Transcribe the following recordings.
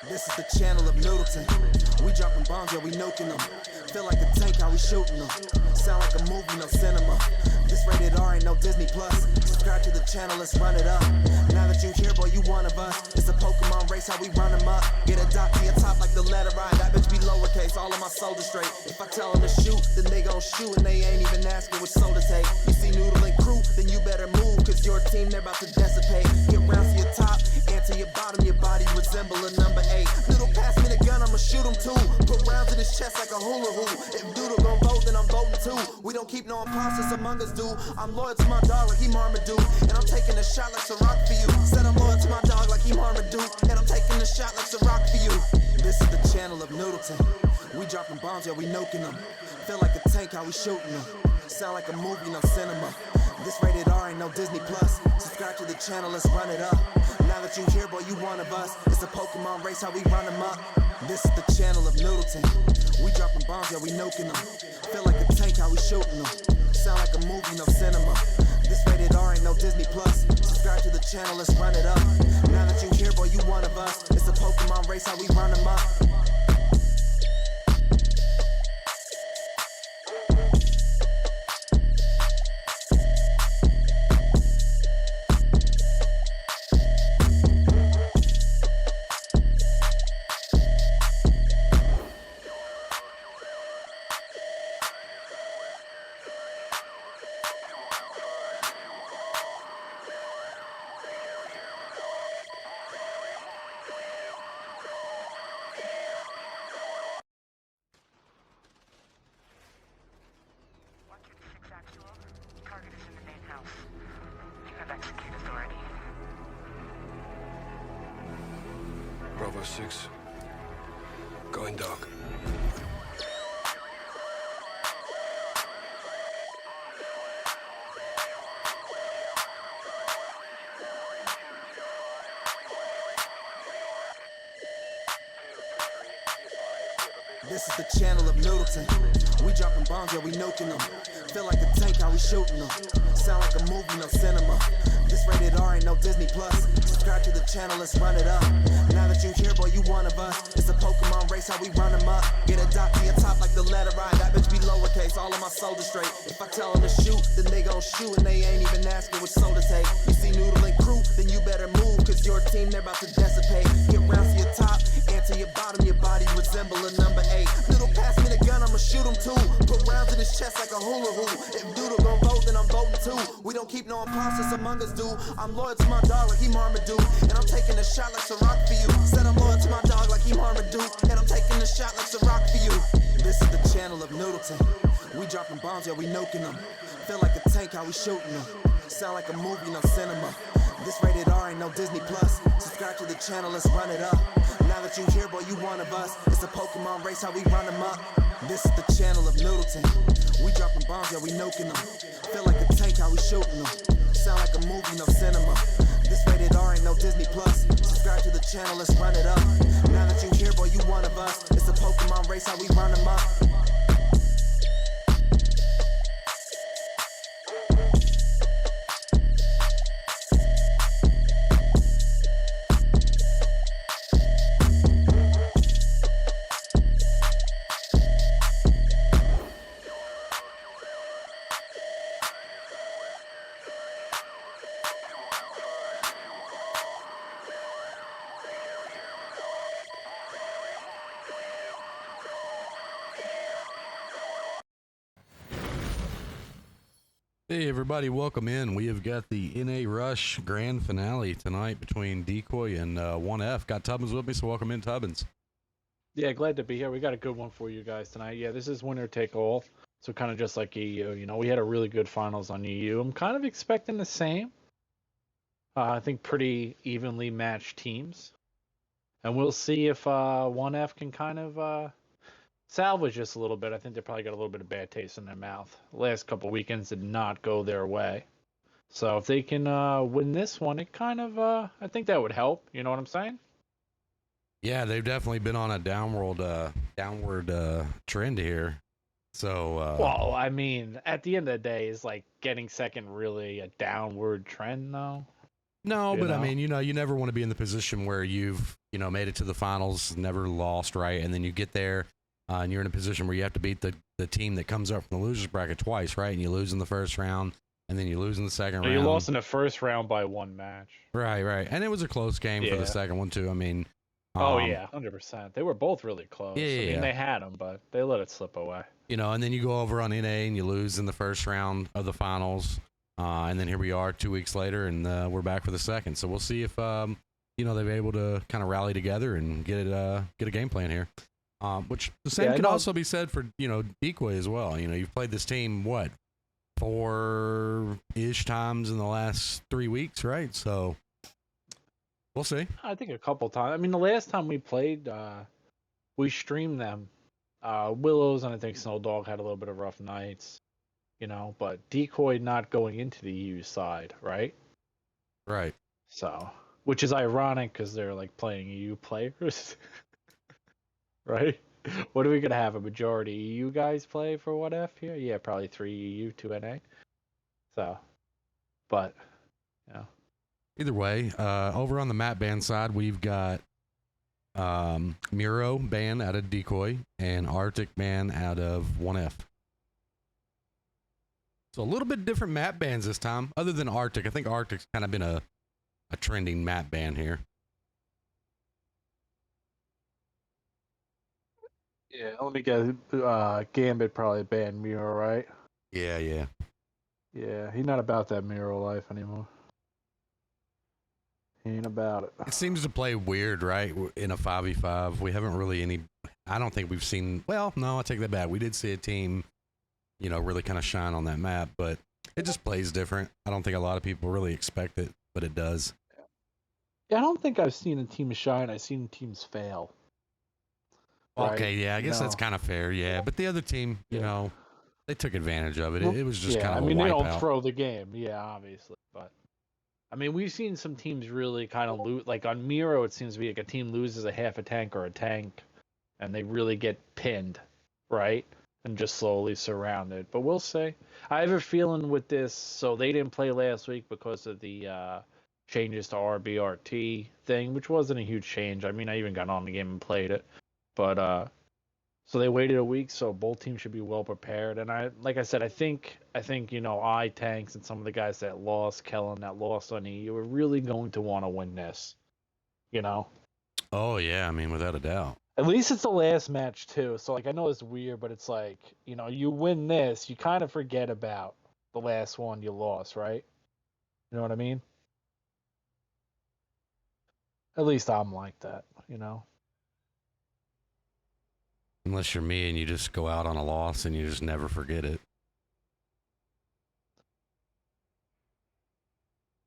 This is the channel of Middleton. We dropping bombs, yeah, we nuking them. Feel like a tank, how we shooting them. Sound like a movie, no cinema. This rated R, ain't no Disney Plus. Subscribe to the channel, let's run it up. Now that you here, boy, you one of us. It's a Pokemon race, how we run them up. Get a dot to your top like the letter I. That bitch be lowercase, all of my soldiers straight. If I tell them to shoot, then they gon' shoot, and they ain't even asking which soul to take. You see Noodle and Crew, then you better move, cause your team, they're about to dissipate. Get round to your top, and to your bottom, your body resemble a number 8. Little pass me the gun, I'ma shoot him too. Put rounds in his chest like a hula hoop. If Doodle gon' vote, then I'm voting too. We don't keep no imposters among us, do. I'm loyal to my dog like he Marmaduke, and I'm taking a shot like Ciroc for you. Said I'm loyal to my dog like he Marmaduke, and I'm taking a shot like Ciroc for you. This is the channel of Noodleton. We dropping bombs, yeah, we nuking them. Feel like a tank, how we shooting them. Sound like a movie, no cinema. This rated R, ain't no Disney Plus. Subscribe to the channel, let's run it up. Now that you here, boy, you one of us. It's a Pokemon race, how we run them up. This is the channel of Middleton. We dropping bombs, yeah, we nuking them. Feel like a tank, how we shooting them. Sound like a movie, no cinema. This rated R, ain't no Disney Plus. Subscribe to the channel, let's run it up. Now that you here, boy, you one of us. It's a Pokemon race, how we run them up. Target is in the main house. You have execute authority. Bravo 6. Going dark. This is the channel of Middleton. We dropping bombs, yeah, we nuking them. Feel like a tank, how we shooting them. Sound like a movie, no cinema. This rated R, ain't no Disney Plus. Subscribe to the channel, let's run it up. Now that you here, boy, you one of us. It's a Pokemon race, how we run them up. Get a dot to your top like the letter I. That bitch be lowercase, all of my soldiers straight. If I tell them to shoot, then they gon' shoot, and they ain't even asking which soul to take. You see Noodle and Crew, then you better move, cause your team, they're about to dissipate. Get round to your top, and to your bottom, your body resemble a number 8. Little pass me the gun, I'ma shoot him too. Put rounds in his chest like a hula hoop. If Doodle gon' vote, then I'm voting too. We don't keep no imposters among us, do. I'm loyal to my dog like he Marmaduke, and I'm taking a shot like Ciroc for you. Said I'm loyal to my dog like he Marmaduke, and I'm taking a shot like Ciroc for you. This is the channel of Noodleton. We dropping bombs, yeah, we nuking them. Feel like a tank, how we shooting them. Sound like a movie, no cinema. This rated R, ain't no Disney Plus. Subscribe to the channel, let's run it up. Now that you here, boy, you one of us. It's a Pokemon race, how we run them up. This is the channel of Middleton. We dropping bombs, yeah, we nuking them. Feel like a tank, how we shooting them. Sound like a movie, no cinema. This rated R, ain't no Disney Plus. Subscribe to the channel, let's run it up. Now that you here, boy, you one of us. It's a Pokemon race, how we run them up. Hey everybody, welcome in. We have got the NA Rush grand finale tonight between DECOY and 1F. Got Tubbins with me, so welcome in, Tubbins. Yeah, glad to be here. We got a good one for you guys tonight. Yeah, this is winner take all. So kind of just like EU, you know, we had a really good finals on EU. I'm kind of expecting the same. I think pretty evenly matched teams. And we'll see if 1F can kind of salvage just a little bit. I think they probably got a little bit of bad taste in their mouth. The last couple weekends did not go their way. So if they can win this one, it kind of, I think that would help. You know what I'm saying? Yeah, they've definitely been on a downward trend here. So, well, I mean, at the end of the day, is like getting second really a downward trend, though? No, but I know? mean, you never want to be in the position where you've, made it to the finals, never lost, right? And then you get there and you're in a position where you have to beat the team that comes up from the losers bracket twice, right? And you lose in the first round and then you lose in the second No, round. you lost in the first round by 1 match. Right, right. And it was a close game for the Yeah. second one, too. I mean, Oh yeah, 100%. They were both really close. Yeah, I mean, yeah. they had them, but they let it slip away. and then you go over on NA and you lose in the first round of the finals. And then here we are 2 weeks later, and we're back for the second. So we'll see if they're able to kind of rally together and get a game plan here. Which the same can also be said for DECOY as well. You've played this team 4-ish times in the last 3 weeks, right? So we'll see. I think a couple times. I mean, the last time we played, we streamed them. Willows and I think Snowdog had a little bit of rough nights. But DECOY not going into the EU side, right? Right. So, which is ironic because they're like playing EU players, right? What are we gonna have? A majority EU guys play for 1F here? Yeah, probably 3 EU, 2 NA. So, but Either way, over on the map ban side, we've got Muro ban out of DECOY and Arctic ban out of 1F. So a little bit different map bans this time, other than Arctic. I think Arctic's kind of been a trending map ban here. yeah, let me guess. Gambit probably banned Miro, right? Yeah, yeah. Yeah, he's not about that Miro life anymore. He ain't about it. It seems to play weird, right? In a 5v5, we haven't really I don't think we've seen. Well, no, I take that back. We did see a team, really kind of shine on that map, but it just plays different. I don't think a lot of people really expect it, but it does. Yeah, I don't think I've seen a team shine. I've seen teams fail. Right? Okay, yeah, I guess that's kind of fair, yeah. But the other team, they took advantage of it. It was just kind of a they don't wipeout. throw the game. Yeah, obviously. But, I mean, we've seen some teams really kind of lose. Like on Miro, it seems to be like a team loses a half a tank or a tank, and they really get pinned, right? And just slowly surrounded. But we'll see. I have a feeling with this, so they didn't play last week because of the changes to RBRT thing, which wasn't a huge change. I mean, I even got on the game and played it. But so they waited a week, so both teams should be well prepared. And like I said, I think Tanks and some of the guys that lost, Kellen that lost on EU, are really going to want to win this. Oh yeah, I mean without a doubt. At least it's the last match too. So like I know it's weird, but it's like you win this, you kind of forget about the last one you lost, right? You know what I mean? At least I'm like that, Unless you're me and you just go out on a loss and you just never forget it.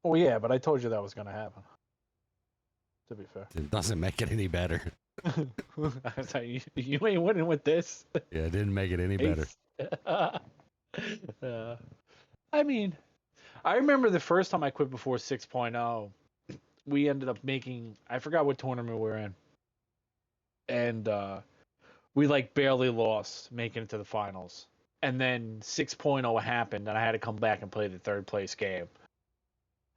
Oh yeah, but I told you that was going to happen. To be fair. It doesn't make it any better. I was like, you ain't winning with this. Yeah, it didn't make it any better. I mean, I remember the first time I quit before 6.0, we ended up making, I forgot what tournament we were in. And we like barely lost making it to the finals. And then 6.0 happened and I had to come back and play the third place game.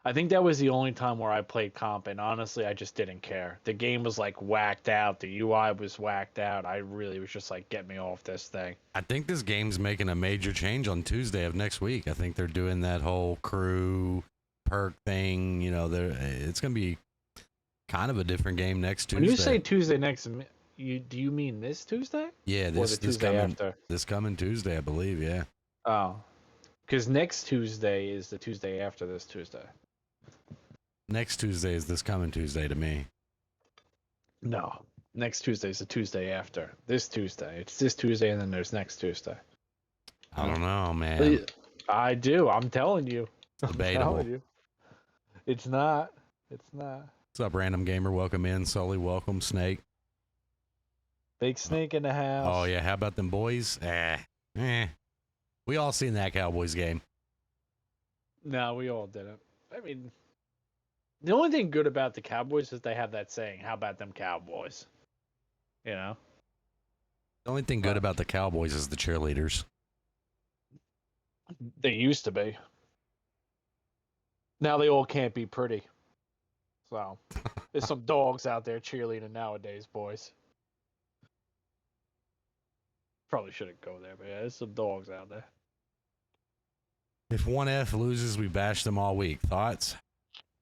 I think that was the only time where I played comp, and honestly, I just didn't care. The game was like whacked out. The UI was whacked out. I really was just like, get me off this thing. I think this game's making a major change on Tuesday of next week. I think they're doing that whole crew perk thing. It's going to be kind of a different game next Tuesday. When you say Tuesday next, do you mean this Tuesday? Yeah, this coming Tuesday, I believe. Yeah. Oh, because next Tuesday is the Tuesday after this Tuesday. Next Tuesday is this coming Tuesday to me. No, next Tuesday is the Tuesday after this Tuesday. It's this Tuesday, and then there's next Tuesday. I don't know, man. I do. I'm telling you. Debatable. I'm telling you. It's not. It's not. What's up, random gamer? Welcome in. Sully, welcome. Snake. Big Snake in the house. Oh yeah, how about them boys? We all seen that Cowboys game. No, we all didn't. I mean, the only thing good about the Cowboys is they have that saying, "How about them Cowboys?" The only thing good about the Cowboys is the cheerleaders. They used to be. Now they all can't be pretty. So there's some dogs out there cheerleading nowadays, boys. Probably shouldn't go there, but yeah, there's some dogs out there. If 1F loses, we bash them all week. Thoughts?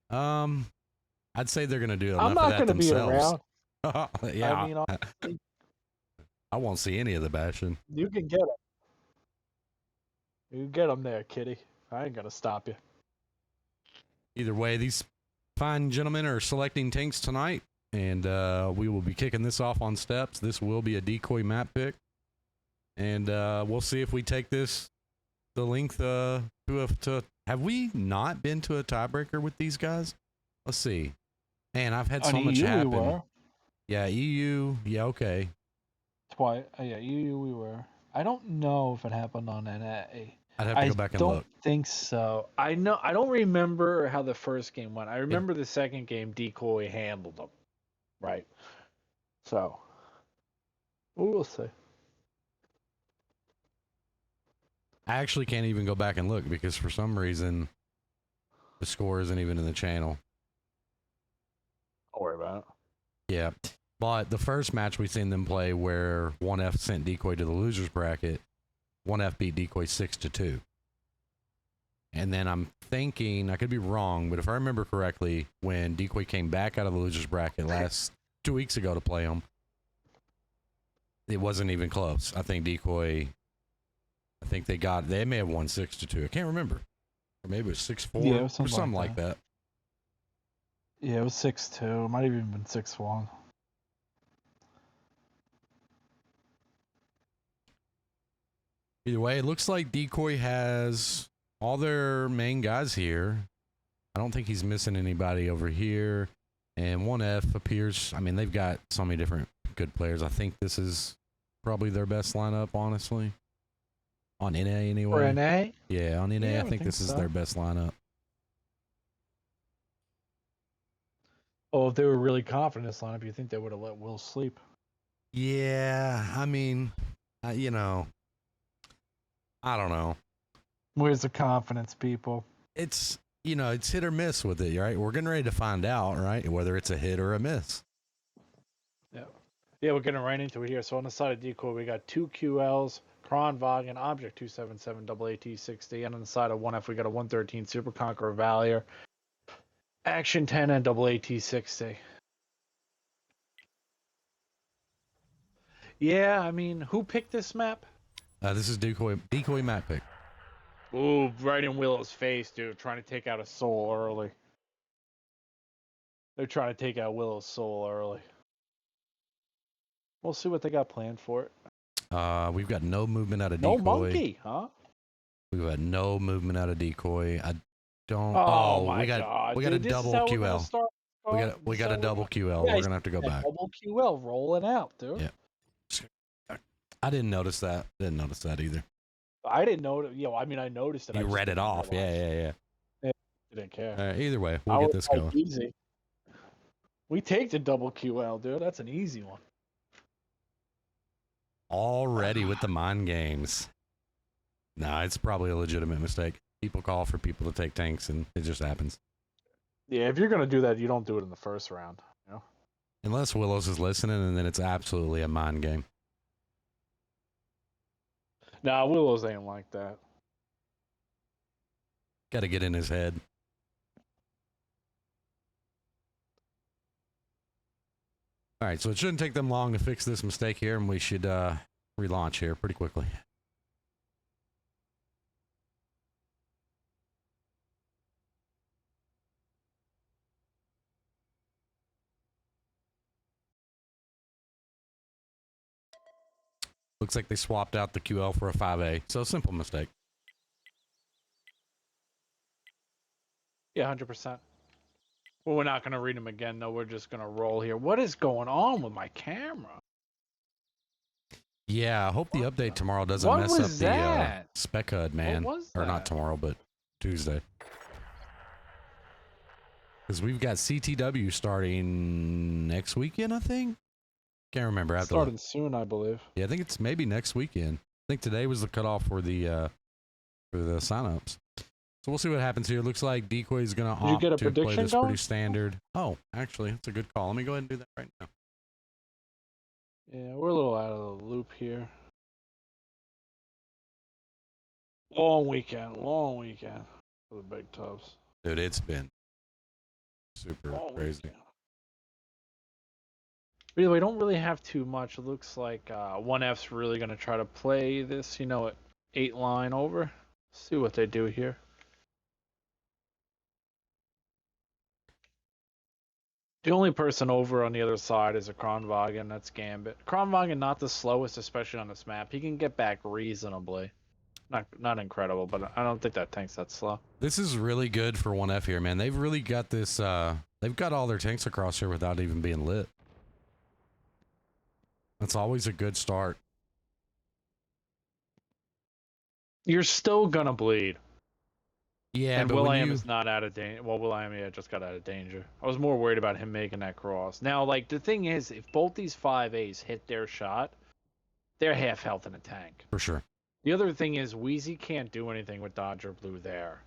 I'd say they're gonna do enough I'm of not that going to be themselves. around. Yeah, I mean, honestly, I won't see any of the bashing. you can get them. You can get them there, kitty. I ain't going to stop you. Either way, these fine gentlemen are selecting tanks tonight, and we will be kicking this off on steps. This will be a decoy map pick, and we'll see if we take this the length to have we not been to a tiebreaker with these guys? Let's see. Man, I've had so On much EU happen. we were. Yeah, EU. Yeah, okay. Twice. Yeah, EU we were. I don't know if it happened on NA. I'd have to go back and don't look. think so. I don't remember how the first game went. I remember the second game DECOY handled them. Right. So we'll see. I actually can't even go back and look because for some reason the score isn't even in the channel. Don't worry about it. Yeah. But the first match we seen them play where 1F sent DECOY to the losers bracket, 1F beat DECOY 6-2. And then I'm thinking, I could be wrong, but if I remember correctly, when DECOY came back out of the losers bracket 2 weeks ago to play them, it wasn't even close. I think DECOY, they may have won 6-2. I can't remember. Or maybe it was 6-4 Yeah, it or was something like that. Yeah, it was 6-2. It might have even been 6-1. Either way, it looks like DECOY has all their main guys here. I don't think he's missing anybody over here. And 1F appears, I mean, they've got so many different good players. I think this is probably their best lineup, honestly. On NA, anyway. For NA? Yeah, on NA, Yeah, I think this is so. their best lineup. Oh, if they were really confident in this lineup, you think they would have let Will sleep? Yeah, I mean, you know, I don't know. Where's the confidence, people? It's, you know, it's hit or miss with it, right? We're getting ready to find out, right? Whether it's a hit or a miss. Yeah, we're getting right into it here. So on the side of DECOY, we got 2 QLs, Kronwagen, Object 277, AAT-60, and on the side of 1F, we got a 113 Super Conqueror Valier, Action 10, and AAT-60. Yeah, I mean, who picked this map? This is DECOY map pick. Ooh, right in Willow's face, dude. Trying to take out a soul early. They're trying to take out Willow's soul early. We'll see what they got planned for it. We've got no movement out of No DECOY. monkey, huh? We've got no movement out of DECOY. I don't. Oh, we my got God. we got Dude, a this is double how we're gonna QL. start. We got a double QL. Yeah, We're gonna have to go back. Double QL rolling out, dude. Yeah. I didn't notice that. Didn't notice that either. I didn't know. Yeah, I mean, I noticed it. You read it off. Yeah. I didn't care. Either way, we'll get this going. Easy. We take the double QL, dude. That's an easy one. Already with the mind games. Nah, it's probably a legitimate mistake. People call for people to take tanks, and it just happens. Yeah, if you're gonna do that, you don't do it in the first round. You know? Unless Willows is listening, and then it's absolutely a mind game. Nah, Willows ain't like that. Got to get in his head. All right, so it shouldn't take them long to fix this mistake here, and we should relaunch here pretty quickly. Looks like they swapped out the QL for a 5A, so simple mistake. Yeah, 100%. Well, we're not gonna read them again, though. We're just gonna roll here. What is going on with my camera? Yeah, I hope the update tomorrow doesn't What mess up was the that? spec HUD, man. What was Or not that? tomorrow, but Tuesday. Because we've got CTW starting next weekend, I think. Can't remember. I have to look. Starting soon, I believe. Yeah, I think it's maybe next weekend. I think today was the cutoff for the signups. So we'll see what happens here. Looks like Decoy is going to Did you opt get a to play prediction this going? pretty standard. Oh, actually, that's a good call. Let me go ahead and do that right now. Yeah, we're a little out of the loop here. Long weekend for the big tubs. Dude, it's been super Long crazy. weekend. But anyway, we don't really have too much. It looks like 1F's really going to try to play this, 8 line over. See what they do here. The only person over on the other side is a Kronwagen. That's Gambit. Kronwagen not the slowest, especially on this map. He can get back reasonably. Not incredible, but I don't think that tank's that slow. This is really good for 1F here, man. They've really got this, they've got all their tanks across here without even being lit. That's always a good start. You're still gonna bleed. Yeah, And but Will.i.am is not out of danger. Well, Will.i.am, just got out of danger. I was more worried about him making that cross. Now, the thing is, if both these 5As hit their shot, they're half health in a tank. For sure. The other thing is, Wheezy can't do anything with Dodger Blue there.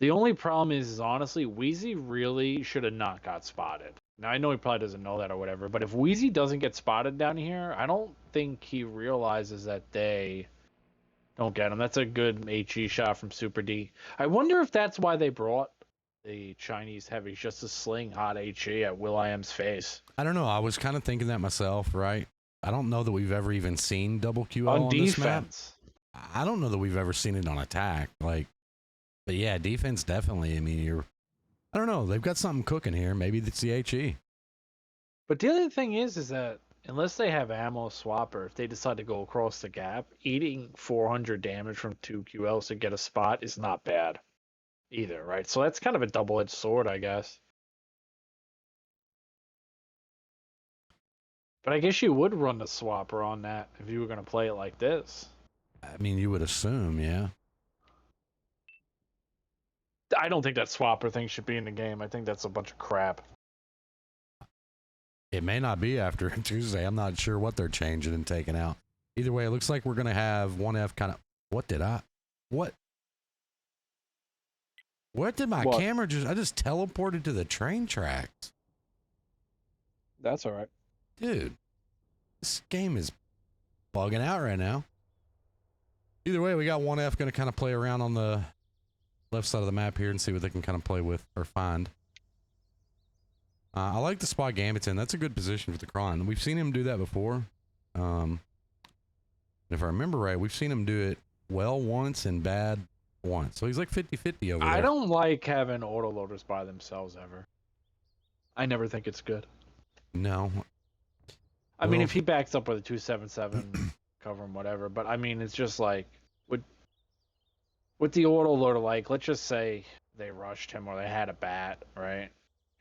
The only problem is honestly, Wheezy really should have not got spotted. Now, I know he probably doesn't know that or whatever, but if Wheezy doesn't get spotted down here, I don't think he realizes that they don't get him. That's a good HE shot from Super D. I wonder if that's why they brought the Chinese heavies, just to sling hot HE at Will.i.am's face. I don't know. I was kind of thinking that myself, right? I don't know that we've ever even seen double QL on this map. Defense. I don't know that we've ever seen it on attack. But yeah, defense definitely. I mean, I don't know. They've got something cooking here. Maybe it's the HE. But the other thing is that unless they have ammo swapper, if they decide to go across the gap, eating 400 damage from 2 QLs to get a spot is not bad either, right? So that's kind of a double-edged sword, I guess. But I guess you would run the swapper on that if you were going to play it like this. I mean, you would assume, yeah. I don't think that swapper thing should be in the game. I think that's a bunch of crap. It may not be after Tuesday. I'm not sure what they're changing and taking out. Either way, it looks like we're going to have 1F kind of... What? What did my camera just... I just teleported to the train tracks. That's all right. Dude, this game is bugging out right now. Either way, we got 1F going to kind of play around on the left side of the map here and see what they can kind of play with or find. I like the spot Gambit's in. That's a good position for the Kron. We've seen him do that before. If I remember right, we've seen him do it well once and bad once. So he's like 50-50 over there. I don't like having autoloaders by themselves ever. I never think it's good. No. I mean, if he backs up with a 277, cover him, whatever. But I mean, it's just like with the autoloader, let's just say they rushed him or they had a bat, right?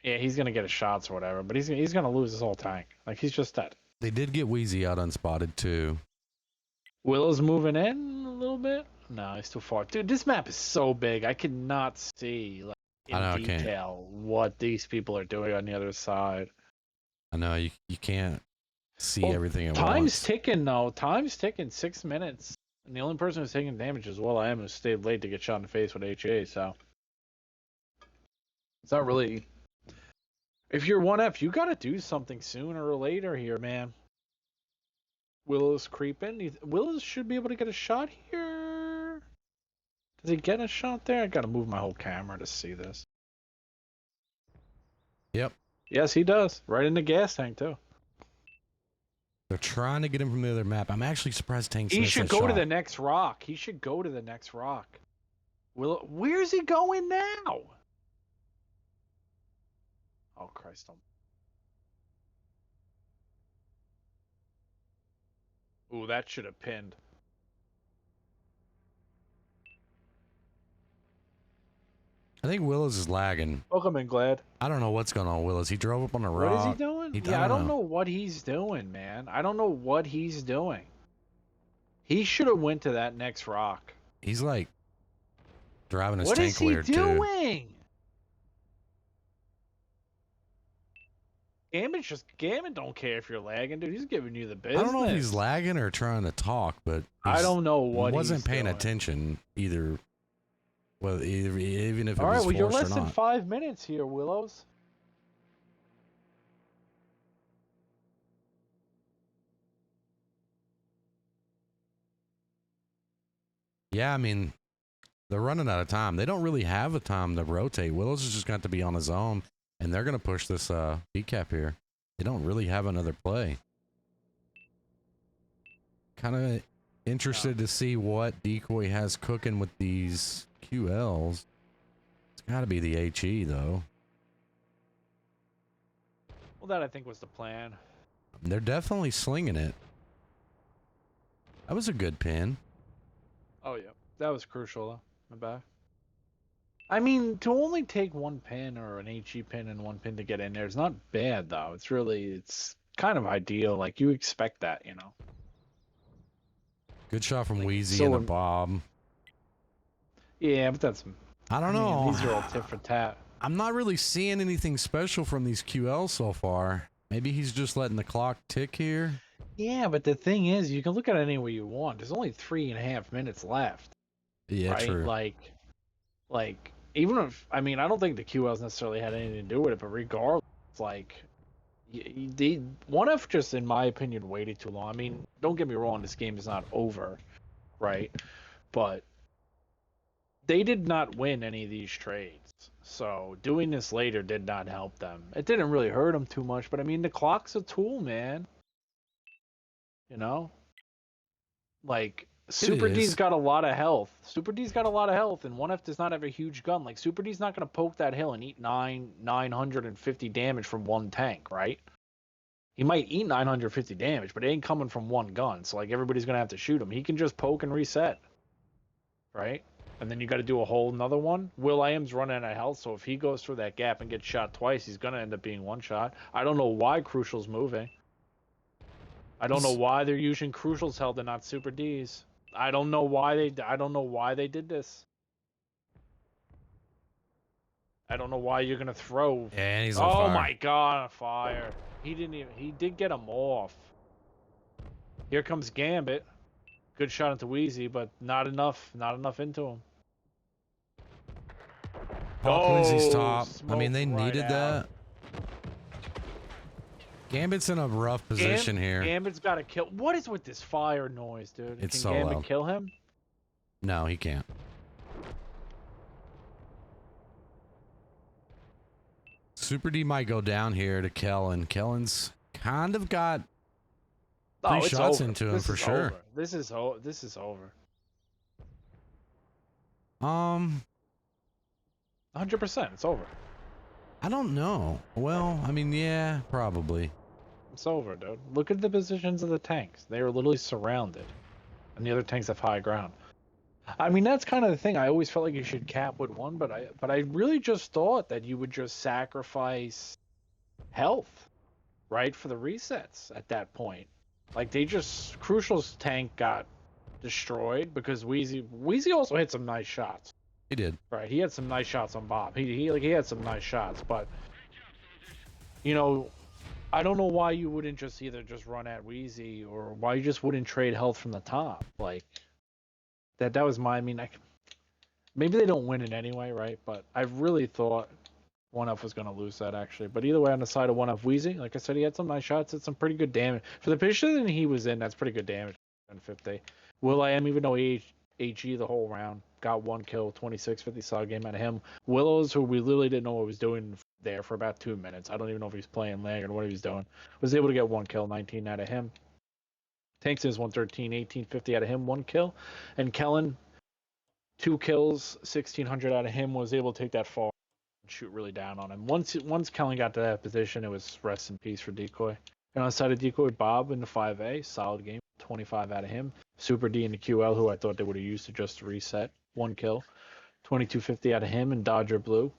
Yeah, he's gonna get his shots or whatever, but he's gonna lose his whole tank. He's just dead. They did get Wheezy out unspotted too. Willow's moving in a little bit. No, he's too far. Dude, this map is so big. I cannot see in detail what these people are doing on the other side. I know you can't see everything at time's once. Ticking though. Time's ticking. 6 minutes, and the only person who's taking damage is Will.i.am, who stayed late to get shot in the face with HA. So it's not really. If you're 1F, you gotta do something sooner or later here, man. Willow's creeping. Willows should be able to get a shot here. Does he get a shot there? I gotta move my whole camera to see this. Yep. Yes, he does. Right in the gas tank too. They're trying to get him from the other map. I'm actually surprised Tank He missed should that go to shot. the next rock. He should go to the next rock. Where's he going now? Oh Christ! Ooh, that should have pinned. I think Willows is lagging. Welcome in, Glad. I don't know what's going on with Willows. He drove up on a rock. What is he doing? I don't know what he's doing, man. I don't know what he's doing. He should have went to that next rock. He's driving his What tank is he weird too. doing? Gambit don't care if you're lagging, dude. He's giving you the I business. don't know if he's lagging or trying to talk, but I don't know what he wasn't he's paying doing. attention either. Well, even if it All right, was well, you're forced less or than not. 5 minutes here, Willows. Yeah, I mean, they're running out of time. They don't really have a time to rotate. Willows is just got to be on his own, and they're going to push this decap here. They don't really have another play. Kind of interested to see what Decoy has cooking with these QLs. It's got to be the HE, though. Well, that I think was the plan. They're definitely slinging it. That was a good pin. Oh, yeah. That was crucial, though. My bad. I mean, to only take one pin or an HE pin and one pin to get in there is not bad, though. It's kind of ideal. Like, you expect that, you know? Good shot from Wheezy so and a im- Bob. Yeah, but that's... I don't mean, know. these are all tit for tat. I'm not really seeing anything special from these QLs so far. Maybe he's just letting the clock tick here. Yeah, but the thing is, you can look at it any way you want. There's only 3.5 minutes left. Yeah, right? true. Like, even if, I mean, I don't think the QLs necessarily had anything to do with it, but regardless, like, the 1F just, in my opinion, waited too long. I mean, don't get me wrong, this game is not over, right? But they did not win any of these trades. So doing this later did not help them. It didn't really hurt them too much, but I mean, the clock's a tool, man. You know? Like, Super D's is. got a lot of health. Super D's got a lot of health, and 1F does not have a huge gun. Like, Super D's not going to poke that hill and eat 950 damage from one tank, right? He might eat 950 damage, but it ain't coming from one gun. So, like, everybody's going to have to shoot him. He can just poke and reset, right? And then you got to do a whole another one. will.i.am's running out of health, so if he goes through that gap and gets shot twice, he's going to end up being one shot. I don't know why Crucial's moving. I don't know why they're using Crucial's health and not Super D's. I don't know why they did this. I don't know why you're gonna throw. Yeah, and he's on Oh fire. my god, on fire. He did get him off. Here comes Gambit. Good shot into Wheezy, but not enough into him. Paul Quincy's Oh, top. I mean, they smoked right needed out. that. Gambit's in a rough position here. Gambit's got to kill. What is with this fire noise, dude? It's Can so Gambit loud. kill him? No, he can't. Super D might go down here to Kellen. Kellen's kind of got Oh, three it's shots over. into him This for is sure. over. This is over. 100%. It's over. I don't know. Well, I mean, yeah, probably. It's over, dude. Look at the positions of the tanks. They are literally surrounded. And the other tanks have high ground. I mean, that's kind of the thing. I always felt like you should cap with one, but I really just thought that you would just sacrifice health, right, for the resets at that point. Like, Crucial's tank got destroyed because Wheezy also hit some nice shots. He did. Right, he had some nice shots on Bob. He had some nice shots, but you know, I don't know why you wouldn't just either just run at Wheezy or why you just wouldn't trade health from the top. Like that was my. I mean, maybe they don't win it anyway, right? But I really thought 1F was going to lose that actually. But either way, on the side of 1F Wheezy, like I said, he had some nice shots, had some pretty good damage for the position he was in. That's pretty good damage. 50. will.i.am, even though he HE the whole round, got one kill, 26-50 saw a game out of him. Willows, who we literally didn't know what he was doing there for about 2 minutes. I don't even know if he's playing lag or what he was doing. Was able to get one kill, 19 out of him. Tanks is 113, 1850 out of him, one kill. And Kellen, 2 kills, 1600 out of him, was able to take that far and shoot really down on him. Once Kellen got to that position, it was rest in peace for DECOY. And on the side of DECOY, Bob in the 5A, solid game, 25 out of him. Super D in the QL, who I thought they would have used to just reset, one kill, 2250 out of him. And Dodger Blue,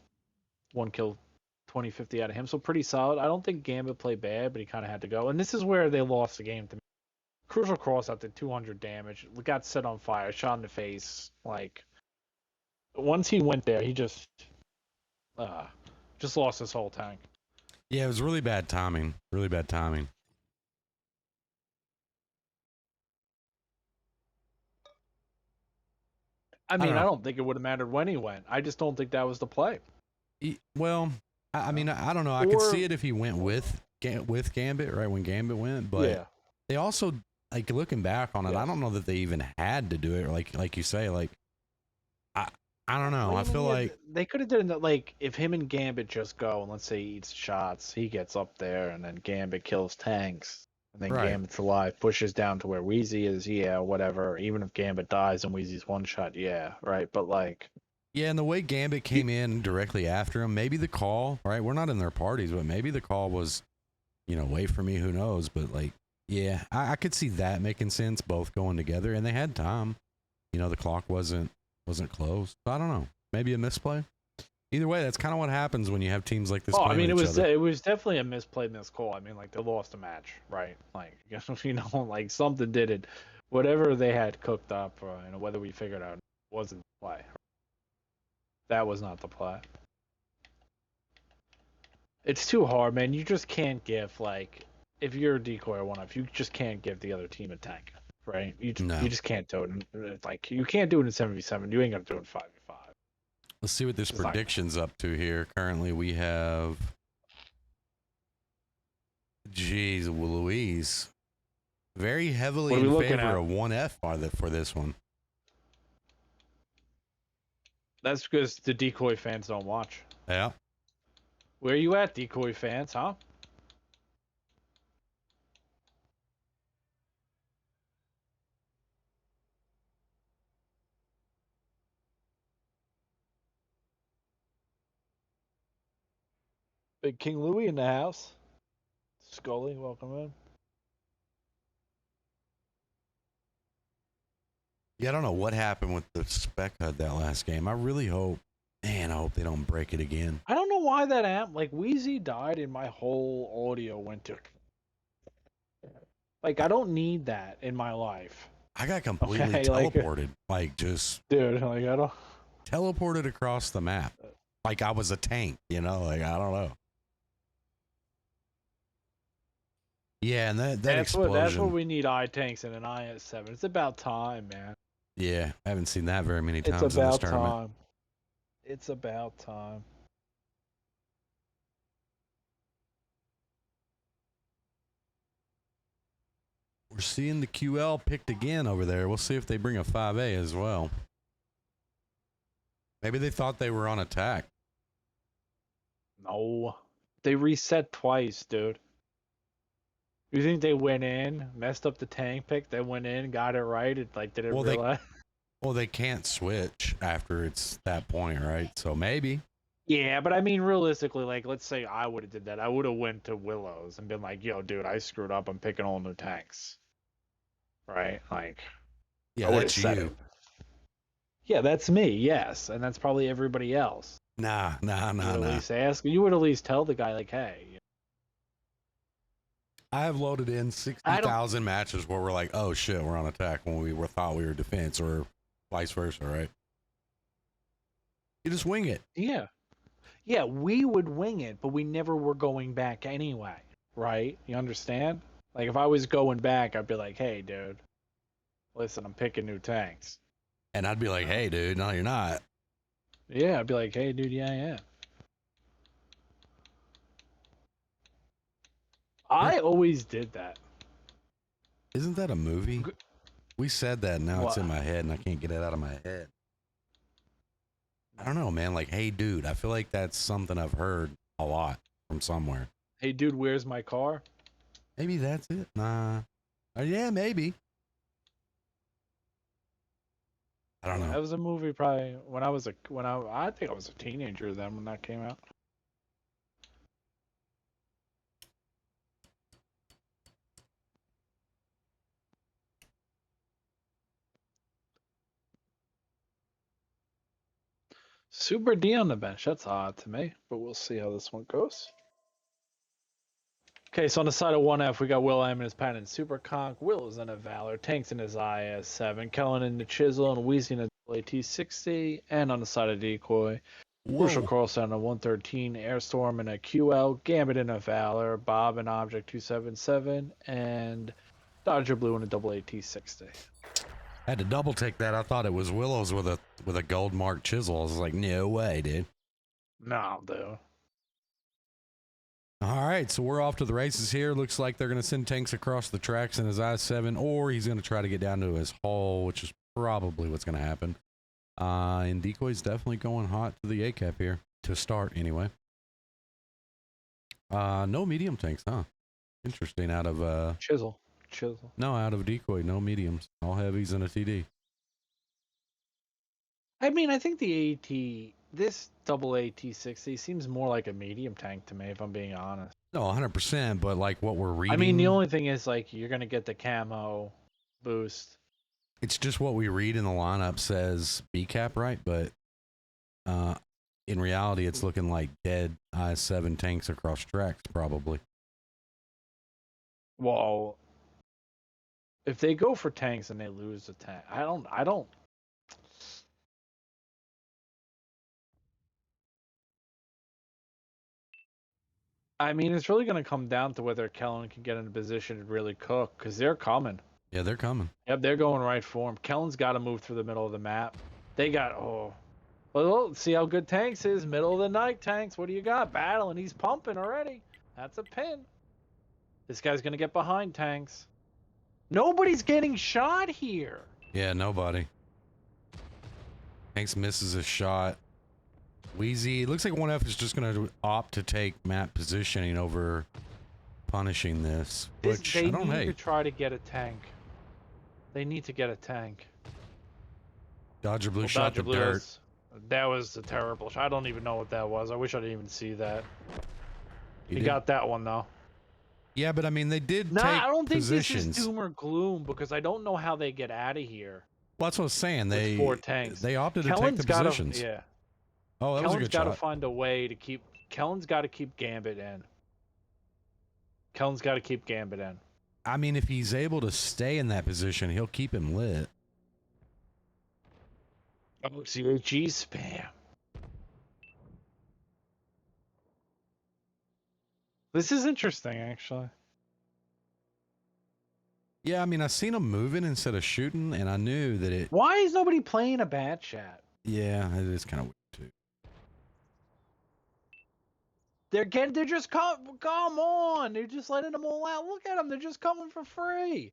one kill, 2050 out of him. So pretty solid. I don't think Gambit played bad, but he kind of had to go. And this is where they lost the game to me. Crucial Cross out to 200 damage, got set on fire, shot in the face. Like, once he went there, he just lost his whole tank. Yeah, it was really bad timing. Really bad timing. I don't mean, I know. don't think it would have mattered when he went. I just don't think that was the play. Well, I mean, I don't know. I could see it if he went with Gambit, right when Gambit went, but Yeah. they also, like, looking back on it, I Yes. don't know that they even had to do it. Like you say, like, I don't know. I Like, feel yeah, like they could have done that. Like, if him and Gambit just go, and let's say he eats shots, he gets up there, and then Gambit kills tanks, and then Right. Gambit's alive, pushes down to where Wheezy is, yeah, whatever. Even if Gambit dies and Wheezy's one shot, yeah, right. But like, yeah, and the way Gambit came in directly after him, maybe the call, right? We're not in their parties, but maybe the call was, wait for me, who knows? But like, yeah, I could see that making sense, both going together, and they had time. The clock wasn't closed. So I don't know. Maybe a misplay. Either way, that's kind of what happens when you have teams like this. oh, I playing mean, with each other. it was definitely a misplay, miscall. I mean, like they lost a match, right? Like, like something did it, whatever they had cooked up, whether we figured out wasn't the play. That was not the play. It's too hard, man. You just can't give, like, if you're a decoy or one-up, you just can't give the other team a tank, right? You just can't do it. Like, you can't do it in 7v7. You ain't gonna do it in 5v5. Let's see what this It's not- prediction's up to here. Currently, we have. Jeez, Louise. Very heavily What are we in looking favor at? of 1F for this one. That's because the decoy fans don't watch. Yeah. Where you at, decoy fans, huh? Big King Louie in the house. Scully, welcome in. Yeah, I don't know what happened with the spec HUD that last game. I really hope, man, I hope they don't break it again. I don't know why that amp, like, Wheezy died and my whole audio went to. Like, I don't need that in my life. I got completely Okay, like, teleported. Like, just dude, like, I don't. teleported across the map. Like I was a tank, like, I don't know. Yeah, and that explosion. That's what we need tanks in an IS-7. It's about time, man. Yeah, I haven't seen that very many times It's in this about tournament. time. It's about time. We're seeing the QL picked again over there. We'll see if they bring a 5A as well. Maybe they thought they were on attack. No. They reset twice, dude. You think they went in, messed up the tank pick, they went in, got it right, didn't realize? Well, they can't switch after it's that point, right? So maybe. Yeah, but I mean, realistically, like, let's say I would have did that. I would have went to Willows and been like, yo, dude, I screwed up. I'm picking all new tanks. Right? Like, Yeah, I would've that's said you. it. Yeah, that's me, yes. And that's probably everybody else. Nah. At least ask. You would at least tell the guy, like, hey. I have loaded in 60,000 matches where we're like, oh shit, we're on attack when we thought we were defense, or vice versa, right? You just wing it. Yeah. Yeah, we would wing it, but we never were going back anyway, right? You understand? Like, if I was going back, I'd be like, hey, dude, listen, I'm picking new tanks. And I'd be like, hey, dude, no, you're not. Yeah, I'd be like, hey, dude, yeah, I am. I always did that. Isn't that a movie? We said that, now it's What? in my head, and I can't get it out of my head. I don't know, man. Like, hey, dude, I feel like that's something I've heard a lot from somewhere. Hey, dude, where's my car? Maybe that's it. Nah. Yeah, maybe. I don't know. That was a movie probably when I think I was a teenager then when that came out. Super D on the bench. That's odd to me, but we'll see how this one goes. Okay, so on the side of 1F, we got Will M in his Pen and Super Conk, Will is in a Valor, Tanks in his IS-7, Kellen in the Chisel, and Wheezy in his AT-60, and on the side of Decoy, Crucial Call Center 113, Airstorm and a QL, Gambit and a Valor, Bob and Object 277, and Dodger Blue and a double AT60. Had to double take that. I thought it was Willows with a gold marked chisel. I was like, no way, dude. No, dude. All right, so we're off to the races here. Looks like they're going to send tanks across the tracks in his I-7, or he's going to try to get down to his hull, which is probably what's going to happen. And Decoy's definitely going hot to the A-cap here, to start anyway. No medium tanks, huh? Interesting, out of... Chisel. No, out of Decoy, no mediums. All heavies and a TD. I mean, I think the this double AT60 seems more like a medium tank to me, if I'm being honest. No, 100%, but like what we're reading... I mean, the only thing is, like, you're going to get the camo boost. It's just what we read in the lineup says B-cap, right? But in reality, it's looking like dead I-7 tanks across tracks, probably. Well, if they go for tanks and they lose the tank, I don't. I mean, it's really going to come down to whether Kellen can get in a position to really cook, because they're coming. Yeah, they're coming. Yep, they're going right for him. Kellen's got to move through the middle of the map. They got, well, see how good Tanks is. Middle of the night, Tanks. What do you got? Battling. He's pumping already. That's a pin. This guy's going to get behind Tanks. Nobody's getting shot here. Yeah, nobody. Tanks misses a shot. Wheezy, it looks like 1F is just going to opt to take map positioning over punishing this, which they I don't need hate. to try to get a tank. They need to get a tank. Dodger Blue Well, shot Dodger the Blue dirt. that was a terrible shot. I don't even know what that was. I wish I didn't even see that. He did- got that one, though. Yeah, but I mean, they did Nah, take I don't think positions. this is doom or gloom, because I don't know how they get out of here. Well, that's what I was saying. With 4 tanks. They opted to Kellen's take the gotta, positions. yeah. Oh, that was a Kellen's good got to shot. find a way to keep. Kellen's got to keep Gambit in. Kellen's got to keep Gambit in. I mean, if he's able to stay in that position, he'll keep him lit. Oh, CHG spam. This is interesting, actually. Yeah, I mean, I seen him moving instead of shooting, and I knew that it. Why is nobody playing a bad chat? Yeah, it is kind of weird too. They're just come on. They're just letting them all out. Look at them. They're just coming for free.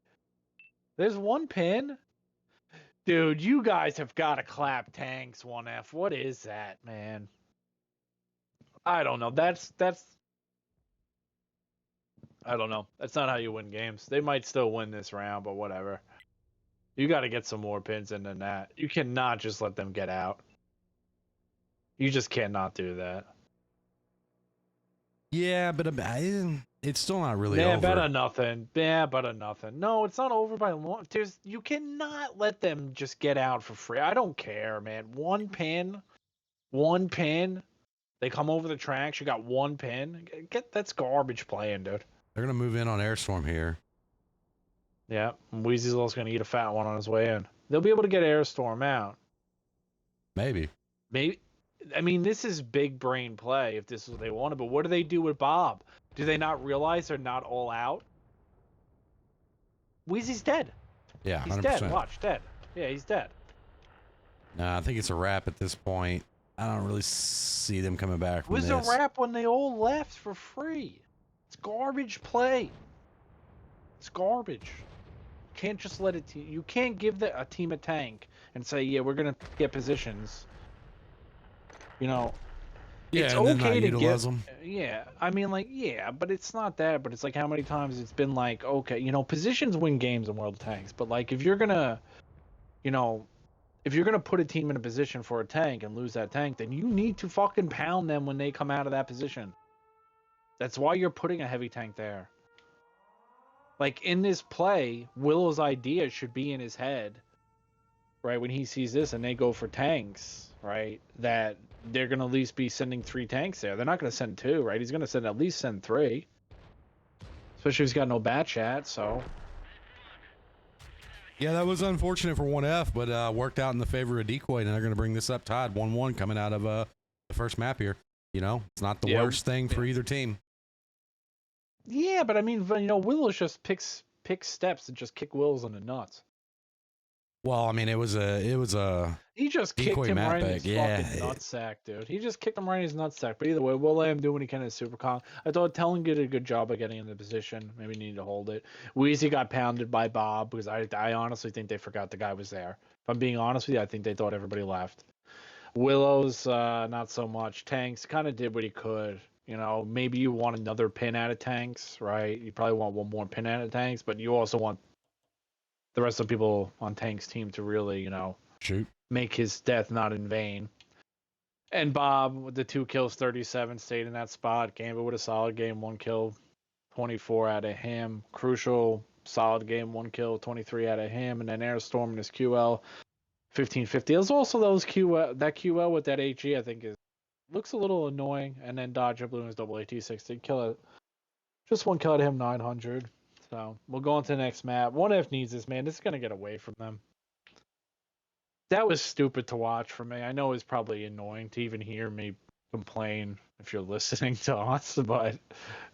There's one pin. Dude, you guys have got to clap Tanks 1F. What is that, man? I don't know. That's I don't know. That's not how you win games. They might still win this round, but whatever. You got to get some more pins in than that. You cannot just let them get out. You just cannot do that. Yeah, but it's still not really Yeah, over. better nothing. Yeah, better nothing. No, it's not over by long. You cannot let them just get out for free. I don't care, man. One pin. They come over the tracks. You got one pin. That's garbage playing, dude. They're gonna move in on Airstorm here. Yeah, Weezy's also gonna eat a fat one on his way in. They'll be able to get Airstorm out. Maybe. Maybe. I mean, this is big brain play if this is what they wanted. But what do they do with Bob? Do they not realize they're not all out? Weezy's dead. Yeah, He's 100%. dead. Watch, dead. Yeah, he's dead. Nah, I think it's a wrap at this point. I don't really see them coming back It from was this. a wrap when they all left for free. It's garbage play. It's garbage. Can't just let it. You can't give a team a tank and say, "Yeah, we're gonna get positions." You know, Yeah, it's and then okay not to utilize give. them. Yeah, I mean, like, yeah, but it's not that. But it's like how many times it's been like, okay, positions win games in World of Tanks. But like, if you're gonna, if you're gonna put a team in a position for a tank and lose that tank, then you need to fucking pound them when they come out of that position. That's why you're putting a heavy tank there. Like, in this play, Willow's idea should be in his head, right? When he sees this and they go for tanks, right? That they're going to at least be sending 3 tanks there. They're not going to send 2, right? He's going to at least send 3. Especially if he's got no bat chat, so. Yeah, that was unfortunate for 1F, but worked out in the favor of Decoy, and they're going to bring this up tied 1-1 coming out of the first map here. You know, it's not the Yeah, worst thing for either team. Yeah, but I mean, Willows just picks steps and just kick Wills in the nuts. Well, I mean, it was a He just kicked Decoy him map right in pick, his yeah. fucking nutsack, dude. He just kicked him right in his nutsack. But either way, we'll let him do what he can in Supercon. I thought Tellen did a good job of getting in the position. Maybe needed to hold it. Weezy got pounded by Bob because I honestly think they forgot the guy was there. If I'm being honest with you, I think they thought everybody left. Willows, not so much. Tanks kind of did what he could. Maybe you want another pin out of Tanks, right? You probably want one more pin out of Tanks, but you also want the rest of the people on Tank's team to really, shoot. make his death not in vain. And Bob, with the 2 kills, 37, stayed in that spot. Gambit with a solid game, 1 kill, 24 out of him. Crucial, solid game, 1 kill, 23 out of him. And then Airstorm in his QL, 1550. There's also those that QL with that HE, I think, looks a little annoying. And then Dodger Blue in his double AT 16 kill. Just 1 kill at him, 900. So we'll go on to the next map. 1F needs this, man. This is going to get away from them. That was stupid to watch for me. I know it's probably annoying to even hear me complain if you're listening to us, but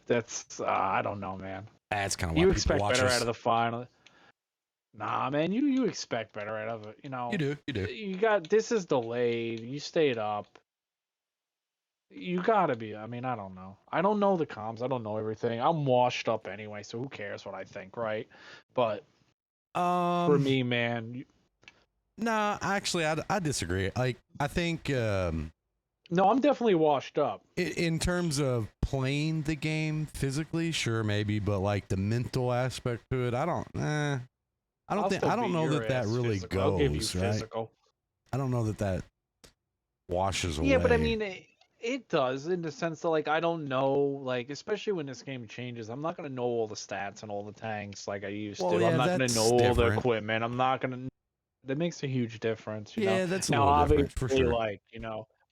that's I don't know, man. That's kind of why You people expect watch better us. out of the final. Nah, man, you expect better out of it. You do. You got this is delayed. You stayed up. You gotta be. I mean, I don't know. I don't know the comms. I don't know everything. I'm washed up anyway, so who cares what I think, right? But for me, man. Nah, actually, I disagree. Like, I think No, I'm definitely washed up. in terms of playing the game physically, sure, maybe, but like the mental aspect to it, I don't know that really physical. I'll give you goes, right? physical. I don't know that washes away. Yeah, but I mean, it does in the sense that, like, I don't know, like, especially when this game changes, I'm not going to know all the stats and all the tanks like I used to. Yeah, I'm not going to that's know all the different. equipment. I'm not going to. That makes a huge difference, you know? Yeah, that's a Now, little different, for obviously, sure. like,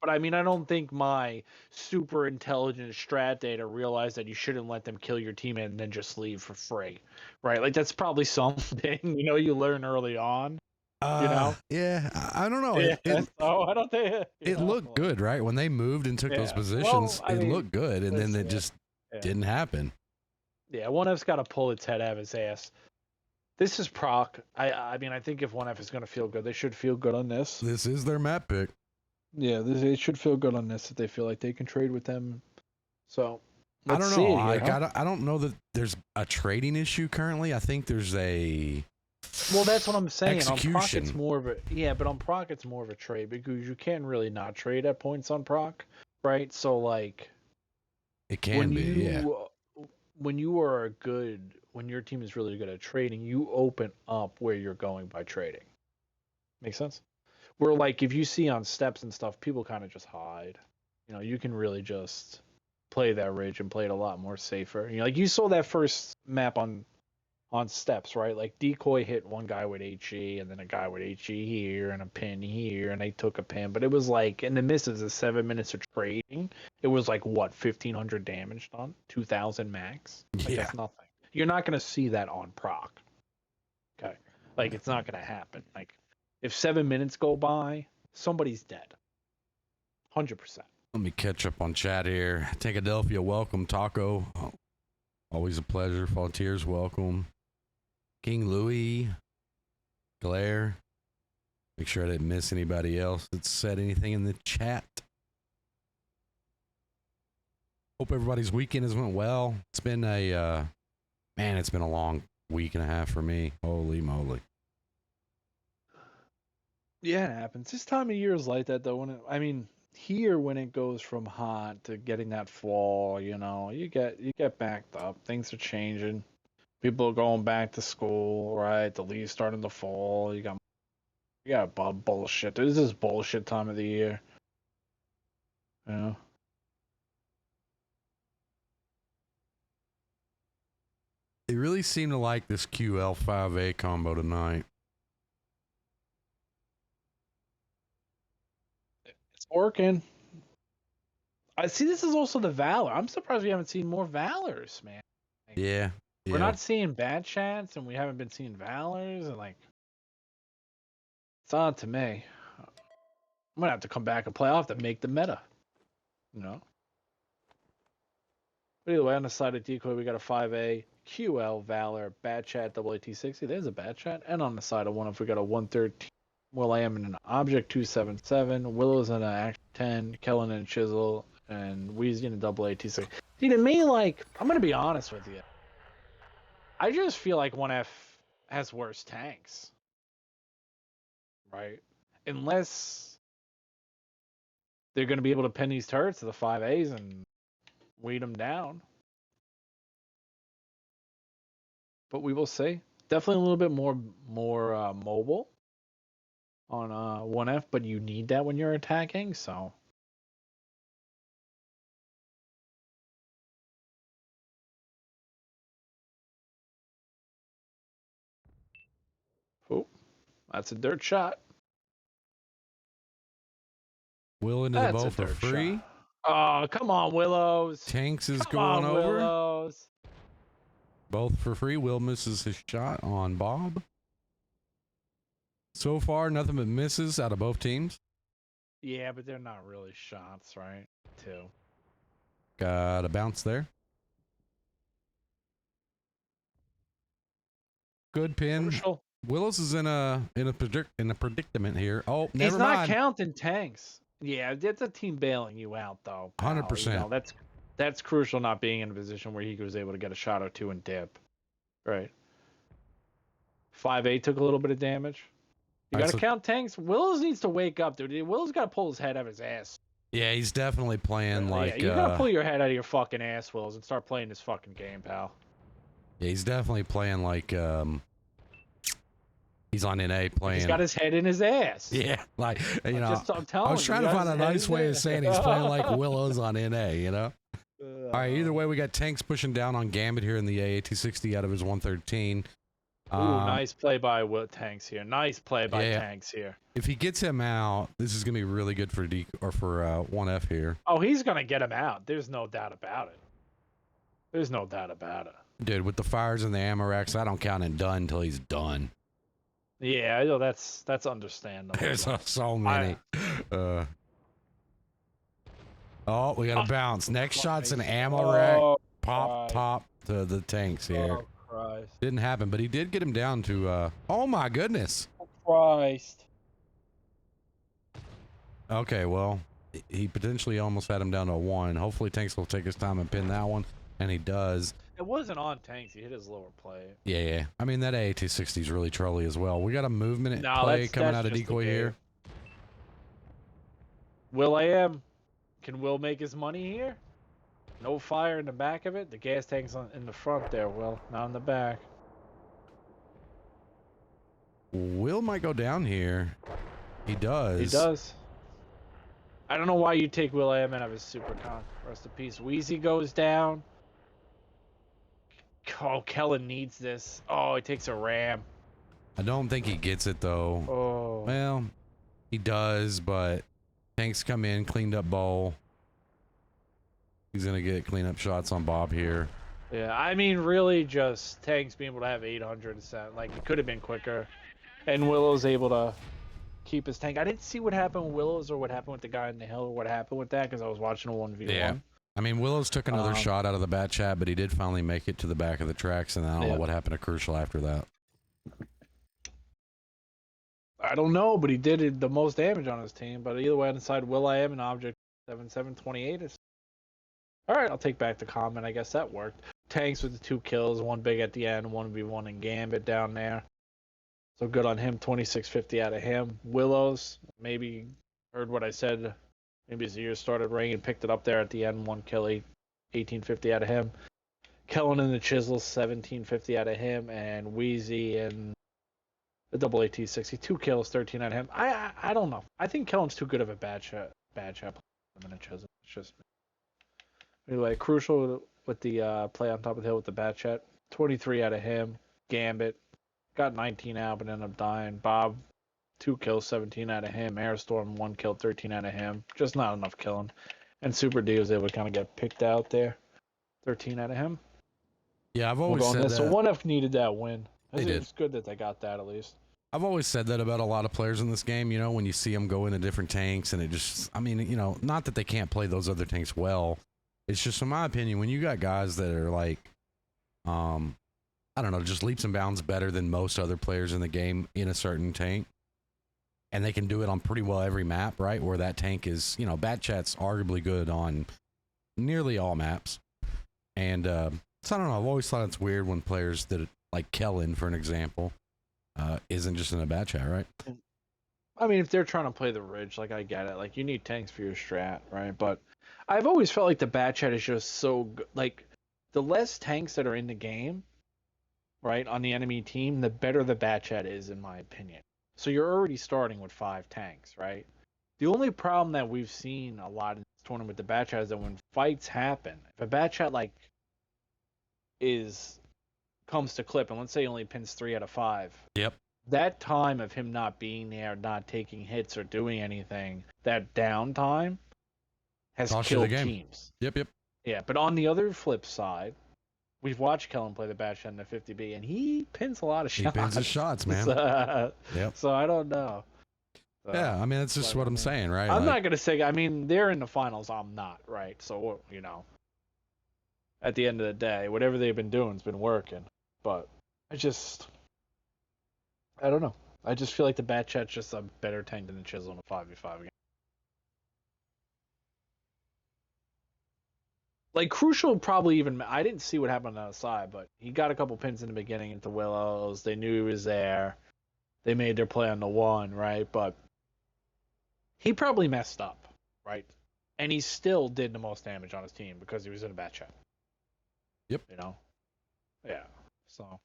but I mean, I don't think my super intelligent strat data realized that you shouldn't let them kill your teammate and then just leave for free, right? Like, that's probably something, you learn early on. Yeah, I don't know. Yeah, so I don't think It looked good, right? When they moved and took those Yeah. positions, Well, I it mean, looked good, and then it just didn't happen. Yeah, 1F's got to pull its head out of his ass. This is proc. I mean, I think if 1F is going to feel good, they should feel good on this. This is their map pick. Yeah, they should feel good on this if they feel like they can trade with them. So, I let's don't know. see, I don't know that there's a trading issue currently. I think there's a Well, that's what I'm saying. execution. On proc, it's more of a but on proc, it's more of a trade because you can't really not trade at points on proc, right? So like, It can be, yeah. When when your team is really good at trading, you open up where you're going by trading. Make sense? Where like if you see on steps and stuff, people kind of just hide. You can really just play that ridge and play it a lot more safer. Like you saw that first map on steps, right? Like Decoy hit one guy with HE and then a guy with HE here and a pin here and they took a pin. But it was like in the midst of the 7 minutes of trading, it was like what, 1,500 damage done? 2,000 max? Like, Yeah. that's nothing. You're not going to see that on proc. Okay. Like it's not going to happen. Like if 7 minutes go by, somebody's dead. 100%. Let me catch up on chat here. Tankadelphia, welcome. Taco, always a pleasure. Volunteers, welcome. King Louis, Glare. Make sure I didn't miss anybody else that said anything in the chat. Hope everybody's weekend has went well. It's been it's been a long week and a half for me. Holy moly. Yeah, it happens. This time of year is like that, though. When it goes from hot to getting that fall, you get backed up. Things are changing. People are going back to school, right? The leaves starting to fall. You got bullshit. This is bullshit time of the year. They really seem to like this QL5A combo tonight. It's working. I see. This is also the Valor. I'm surprised we haven't seen more Valors, man. Yeah. We're not seeing bad chats, and we haven't been seeing Valors, and like, it's odd to me. I'm gonna have to come back and play. I'll have to make the meta. you know. But either way, on the side of Decoy, we got a 5A, QL, Valor, Bad Chat, double AT60. There's a Bad Chat. And on the side of 1F, we got a 113, Will I Am in an Object 277, Willow's in an Action 10, Kellen and Chisel, and Wheezy in a double AT60. See, to me, like, I'm going to be honest with you. I just feel like 1F has worse tanks. Right? Unless they're going to be able to pin these turrets to the 5As and weed them down. But we will see. Definitely a little bit more mobile on 1F, but you need that when you're attacking, so. Oh, that's a dirt shot. Will into the bow for free. Shot. Oh, come on, Willows. Tanks is come going on, over. Willows. Both for free. Will misses his shot on Bob. So far, nothing but misses out of both teams. Yeah, but they're not really shots, right? Two. Got a bounce there. Good pin. Crucial. Willis is in a predicament here. Oh, never He's mind. not counting tanks. Yeah, that's a team bailing you out, though. 100%. You know, that's crucial, not being in a position where he was able to get a shot or two and dip. Right. 5A took a little bit of damage. You got to count tanks. Willis needs to wake up, dude. Willis got to pull his head out of his ass. Yeah, he's definitely playing like. Yeah, you got to pull your head out of your fucking ass, Willis, and start playing this fucking game, pal. Yeah, he's definitely playing like. He's on NA playing. He's got his head in his ass. Yeah, like you know. I'm telling I was trying to find a nice way of saying he's playing like Willow's on NA. You know. All right. Either way, we got tanks pushing down on Gambit here in the AT60 out of his 113. Ooh, nice play by Tanks here. Nice play by Tanks here. If he gets him out, this is gonna be really good for 1F here. Oh, he's gonna get him out. There's no doubt about it. There's no doubt about it. Dude, with the fires and the ammo racks, I don't count him done until he's done. Yeah, I know that's understandable. There's so many. Oh, we got a bounce. Next shot's an ammo rack. Pop top to the tanks here. Oh, Christ. Didn't happen, but he did get him down to, oh my goodness. Christ. Okay, well, he potentially almost had him down to a 1. Hopefully Tanks will take his time and pin that one, and he does. It wasn't on Tanks. He hit his lower plate. Yeah. I mean, that AT60 is really trolly as well. We got a movement play coming out of Decoy here. Will AM. Can Will make his money here? No fire in the back of it. The gas tank's in the front there, Will. Not in the back. Will might go down here. He does. He does. I don't know why you take Will AM out of his super con. Rest in peace. Wheezy goes down. Oh, Kellen needs this. Oh, he takes a ram. I don't think he gets it, though. Oh. Well, he does, but Tanks come in, cleaned up bowl. He's going to get cleanup shots on Bob here. Yeah, I mean, really just Tanks being able to have 800. Like, it could have been quicker. And Willow's able to keep his tank. I didn't see what happened with Willows or what happened with the guy in the hill or what happened with that because I was watching a 1v1. Yeah. I mean, Willows took another shot out of the bat chat, but he did finally make it to the back of the tracks, and I don't know what happened to Crucial after that. I don't know, but he did the most damage on his team. But either way, on the side, Will I Am an Object 7728 is. All right, I'll take back the comment. I guess that worked. Tanks with the 2 kills, 1 big at the end, 1v1 in Gambit down there. So good on him, 2650 out of him. Willows, maybe heard what I said. Maybe his ears started ringing, picked it up there at the end, 1 kill, 1850 out of him. Kellen and the Chisel, 1750 out of him, and Wheezy and the double AT60, 2 kills, 13 out of him. I don't know. I think Kellen's too good of a bad shot than a Chisel. It's just anyway, Crucial with the play on top of the hill with the bat chat, 23 out of him. Gambit got 19 out, but ended up dying. Bob, 2 kills, 17 out of him. Airstorm, 1 kill, 13 out of him. Just not enough killing. And Super D was able to kind of get picked out there. 13 out of him. Yeah, I've always said that. So 1F needed that win. They did. It's good that they got that at least. I've always said that about a lot of players in this game, you know, when you see them go into different tanks and it just, I mean, you know, not that they can't play those other tanks well. It's just, in my opinion, when you got guys that are like, I don't know, just leaps and bounds better than most other players in the game in a certain tank, and they can do it on pretty well every map, right? Where that tank is, you know, Bat Chat's arguably good on nearly all maps. And so I don't know, I've always thought it's weird when players that, like Kellen, for an example, isn't just in a Bat Chat, right? I mean, if they're trying to play the Ridge, like, I get it. Like, you need tanks for your strat, right? But I've always felt like the Bat Chat is just so good. Like, the less tanks that are in the game, right, on the enemy team, the better the Bat Chat is, in my opinion. So you're already starting with 5 tanks, right? The only problem that we've seen a lot in this tournament with the Bat Chat is that when fights happen, if a Bat Chat, like, comes to clip, and let's say he only pins 3 out of 5. Yep. That time of him not being there, not taking hits or doing anything, that downtime has Cost you the killed game. teams. Yep. Yeah, but on the other flip side, we've watched Kellen play the Bat Chat in the 50B, and he pins a lot of shots. He pins his shots, man. Yep. So I don't know. Yeah, I mean, that's just what I'm saying, right? I'm like, not going to say, I mean, they're in the finals, I'm not, right? So, you know, at the end of the day, whatever they've been doing has been working. But I don't know. I just feel like the Bat Chat's just a better tank than the Chisel in a 5v5 game. Like, Crucial probably even... I didn't see what happened on the side, but he got a couple pins in the beginning into Willows. They knew he was there. They made their play on the 1, right? But he probably messed up, right? And he still did the most damage on his team because he was in a Bat Chat. Yep. You know? Yeah. So...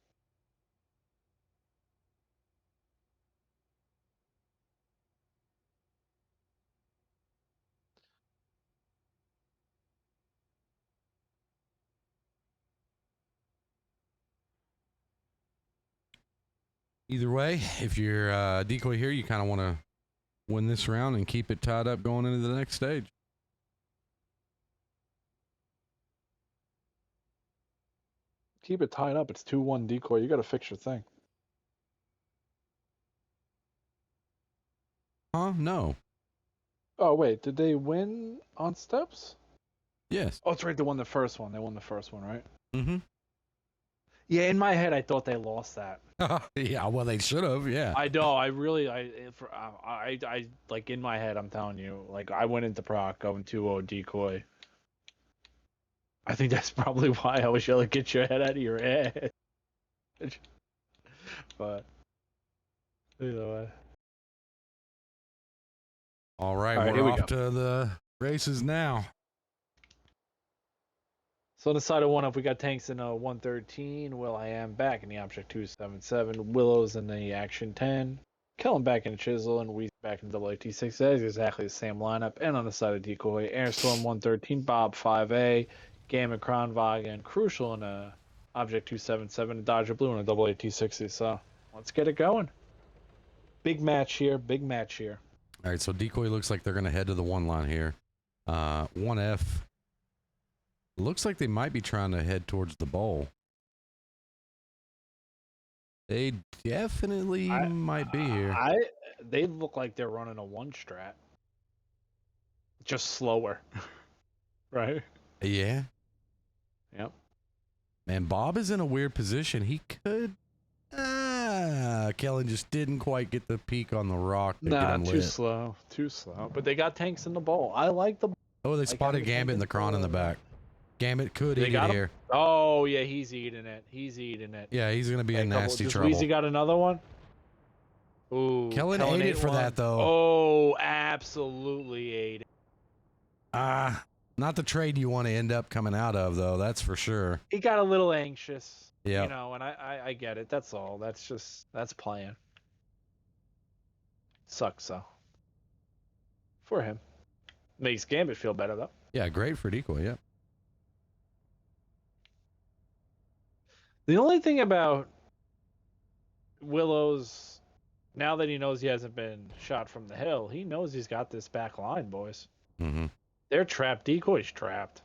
Either way, if you're Decoy here, you kind of want to win this round and keep it tied up going into the next stage. Keep it tied up. It's 2-1 Decoy. You got to fix your thing. Huh? No. Oh, wait. Did they win on steps? Yes. Oh, that's right. They won the first one. They won the first one, right? Mm-hmm. Yeah, in my head, I thought they lost that. Yeah, well, they should have, yeah. I know. I really, like, in my head, I'm telling you, like, I went into proc going 2-0 Decoy. I think that's probably why I was yelling, get your head out of your head. But, you know what? All right, here we're we off go. to the races now. So on the side of 1-up, we got tanks in 113. Will I am back in the Object 277. Willows in the Action 10. Kellen back in Chisel, and we back in WT6. That is exactly the same lineup. And on the side of Decoy, Airstorm 113, Bob 5A, Gamma Kronvog, and Crucial in a Object 277, Dodger Blue in a AT60. So let's get it going. Big match here. Big match here. All right, so Decoy looks like they're going to head to the 1 line here. 1F. Looks like they might be trying to head towards the bowl. They definitely might be here. They look like they're running a 1 strat. Just slower. Right? Yeah. Yep. Man, Bob is in a weird position. He could... Kellen just didn't quite get the peak on the rock to get him lit. Too slow. Too slow. But they got tanks in the bowl. I like the... Oh, they spotted Gambit and the Kron in the back. Gambit could eat it here. Oh, yeah, he's eating it. He's eating it. Yeah, he's going to be in nasty trouble. Weezy got another one? Ooh. Kellen ate it for that, though. Oh, absolutely ate it. Not the trade you want to end up coming out of, though. That's for sure. He got a little anxious. Yeah. You know, and I get it. That's all. That's playing. Sucks, though. For him. Makes Gambit feel better, though. Yeah, great for Decoy, yeah. The only thing about Willows, now that he knows he hasn't been shot from the hill, he knows he's got this back line, boys. Mm-hmm. They're trapped. Decoy's trapped.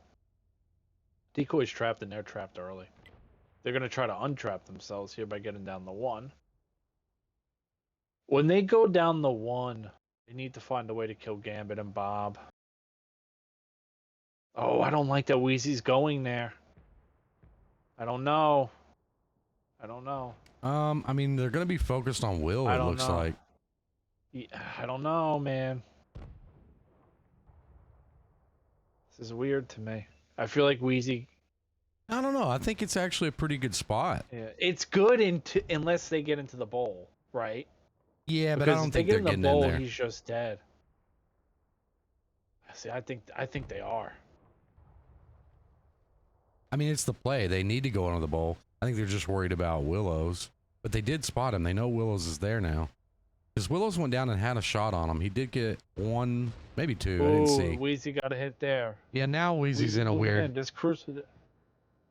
Decoy's trapped, and they're trapped early. They're going to try to untrap themselves here by getting down the 1. When they go down the 1, they need to find a way to kill Gambit and Bob. Oh, I don't like that Wheezy's going there. I don't know. I mean, they're gonna be focused on Will. I It don't looks know. like. Yeah, I don't know, man. This is weird to me. I feel like Wheezy. I don't know. I think it's actually a pretty good spot. Yeah, it's good unless they get into the bowl, right? Yeah, but I Because don't if they think get they're in the getting bowl, in there. he's just dead. See, I think they are. I mean, it's the play. They need to go into the bowl. I think they're just worried about Willows. But they did spot him. They know Willows is there now. Because Willows went down and had a shot on him. He did get 1, maybe 2. I didn't see. Wheezy got a hit there. Yeah, now Wheezy's in a weird. Just cruise.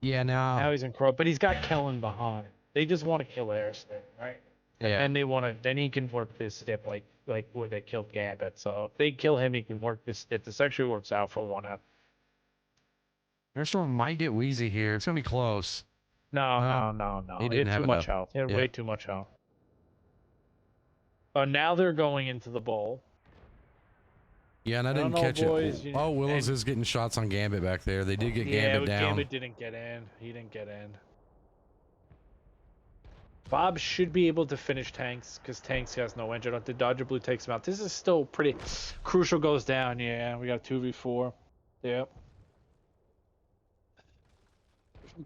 Yeah, Now he's in crow, but he's got Kellen behind. They just want to kill Airstone, right? Yeah. And they want to. Then he can work this step like where they killed Gambit. So if they kill him, he can work this step. This actually works out for 1F. Airstone might get Wheezy here. It's gonna be close. No. He He didn't had have too much enough. health. He had Yeah. way too much health. Now they're going into the bowl. Yeah, and I don't didn't know, catch boys, it. Oh, Willows and- is getting shots on Gambit back there. They did get Gambit down. Gambit didn't get in. He didn't get in. Bob should be able to finish Tanks because Tanks has no engine. The Dodger Blue takes him out. This is still pretty crucial. Goes down. Yeah, we got 2v4. Yep.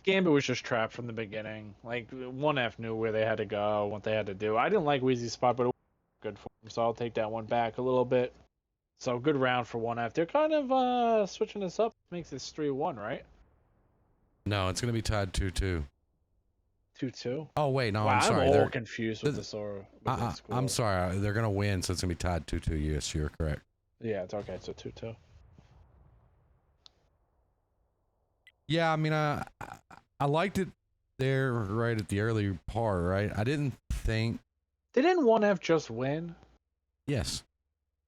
Gambit was just trapped from the beginning. Like 1F knew where they had to go, what they had to do. I didn't like Wheezy's spot, but it was good for him, so I'll take that one back a little bit. So good round for 1F. They're kind of switching this up. Makes this 3-1, right? No, it's gonna be tied 2-2. 2-2. Oh wait, no, Wow, I'm sorry. all They're, confused with this or. I'm sorry. They're gonna win, so it's gonna be tied 2-2. Yes, you're correct. Yeah, it's okay. So 2-2. Yeah, I mean, I liked it there right at the early part, right? I didn't think. Didn't 1F just win? Yes,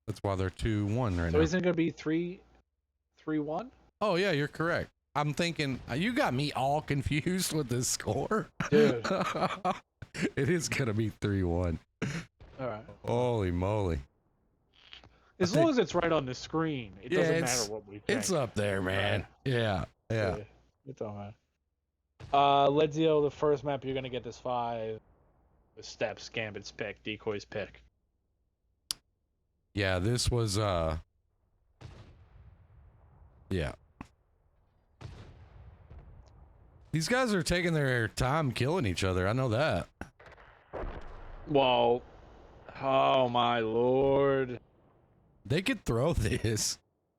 that's why they're 2-1 right So now. isn't it gonna be 3-1? Oh yeah, you're correct. I'm thinking you got me all confused with this score. Dude. It is gonna be 3-1. All right. Holy moly! As long as it's right on the screen, it Yeah, doesn't it's- matter what we think. It's up there, man. Yeah. It don't matter. Ledzio, the first map you're gonna get this 5 steps. Gambit's pick, Decoy's pick. Yeah, this was yeah. These guys are taking their time killing each other. I know that. Well, oh my lord. They could throw this.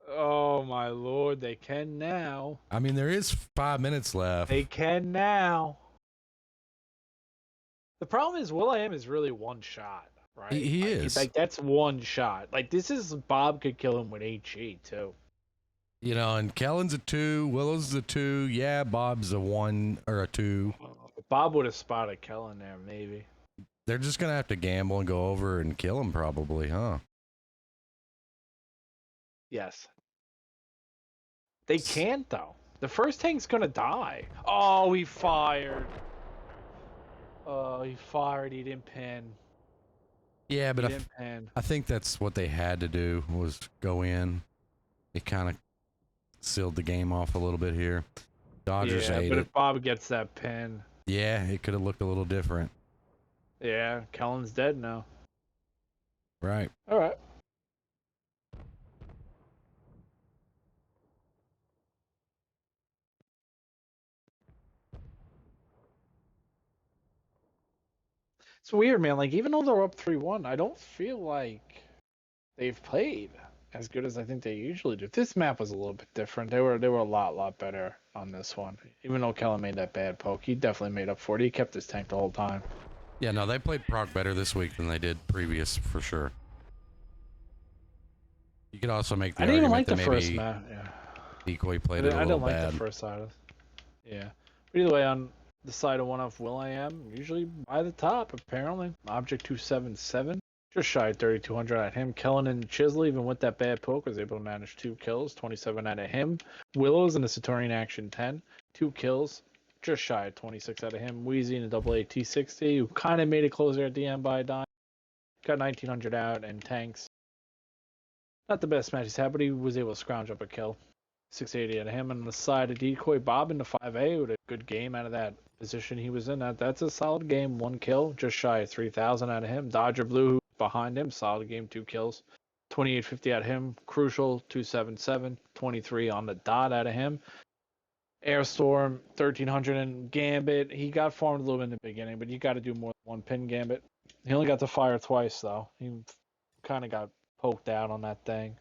Oh my lord, they can now. I mean, there is 5 minutes left. They can now. The problem is Will.i.am is really one shot, right? He Like, is. Like that's one shot. Like this is Bob could kill him with HE too. You know, and Kellen's a 2, Willow's a 2. Yeah, Bob's a 1 or a 2. Bob would have spotted Kellen there, maybe. They're just gonna have to gamble and go over and kill him, probably, huh? Yes. They can't though. The first tank's gonna die. Oh, he fired. Oh, he fired. He didn't pin. Yeah, but He didn't pin. I think that's what they had to do was go in. It kind of sealed the game off a little bit here. Dodgers Yeah, ate but it. if Bob gets that pin, Yeah, it could have looked a little different. yeah, Kellen's dead now. Right. All right. It's weird, man. Like, even though they're up 3-1, I don't feel like they've played as good as I think they usually do. This map was a little bit different. They were a lot better on this one. Even though Kellen made that bad poke, he definitely made up for it. He kept his tank the whole time. Yeah, no, they played Proc better this week than they did previous, for sure. You could also make the I didn't even argument like the that first maybe map. Yeah. Decoy played it a I little didn't like bad. the first side of Yeah. But either way, on the side of 1F Will.i.am, usually by the top, apparently. Object 277. Just shy of 3,200 at him. Kellen and Chisel, even with that bad poke, was able to manage 2 kills. 27 out of him. Willows in the Saturnian Action 10. 2 kills. Just shy of 26 out of him. Wheezy in a double AT60, who kind of made it closer at the end by dying. got 1900 out, and tanks. Not the best match he's had, but he was able to scrounge up a kill. 680 out of him. And on the side of Decoy, Bob into 5A with a good game out of that position he was in. That's a solid game. 1 kill, just shy of 3,000 out of him. Dodger Blue, who's behind him, solid game, 2 kills. 2850 out of him. Crucial, 277. 23 on the dot out of him. Airstorm, 1300, and Gambit. He got farmed a little bit in the beginning, but you got to do more than 1 pin Gambit. He only got to fire twice, though. He kind of got poked out on that thing.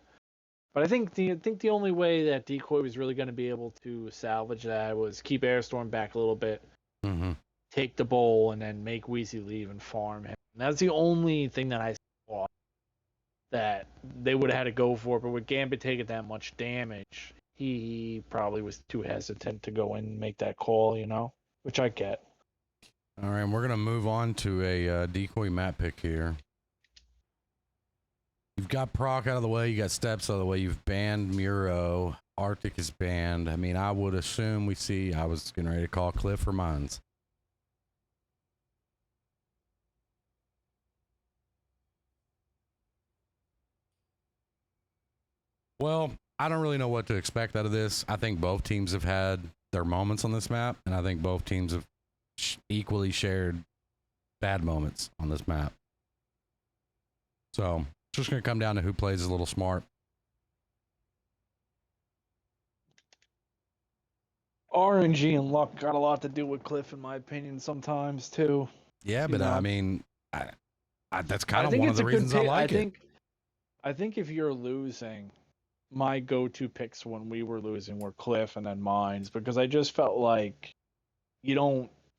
But I think the only way that Decoy was really going to be able to salvage that was keep Airstorm back a little bit, take the bowl, and then make Wheezy leave and farm him. And that's the only thing that I saw that they would have had to go for. But with Gambit taking that much damage, he probably was too hesitant to go in and make that call, which I get. All right, we're going to move on to a Decoy map pick here. You've got Proc out of the way. You got Steps out of the way. You've banned Muro. Arctic is banned. I mean, I would assume I was getting ready to call Cliff for mines. Well, I don't really know what to expect out of this. I think both teams have had their moments on this map, and I think both teams have equally shared bad moments on this map. So it's just going to come down to who plays a little smart. RNG and luck got a lot to do with Cliff, in my opinion, sometimes too. Yeah, but I mean, that's kind of one of the reasons I like it. I think if you're losing, my go-to picks when we were losing were Cliff and then Mines, because I just felt like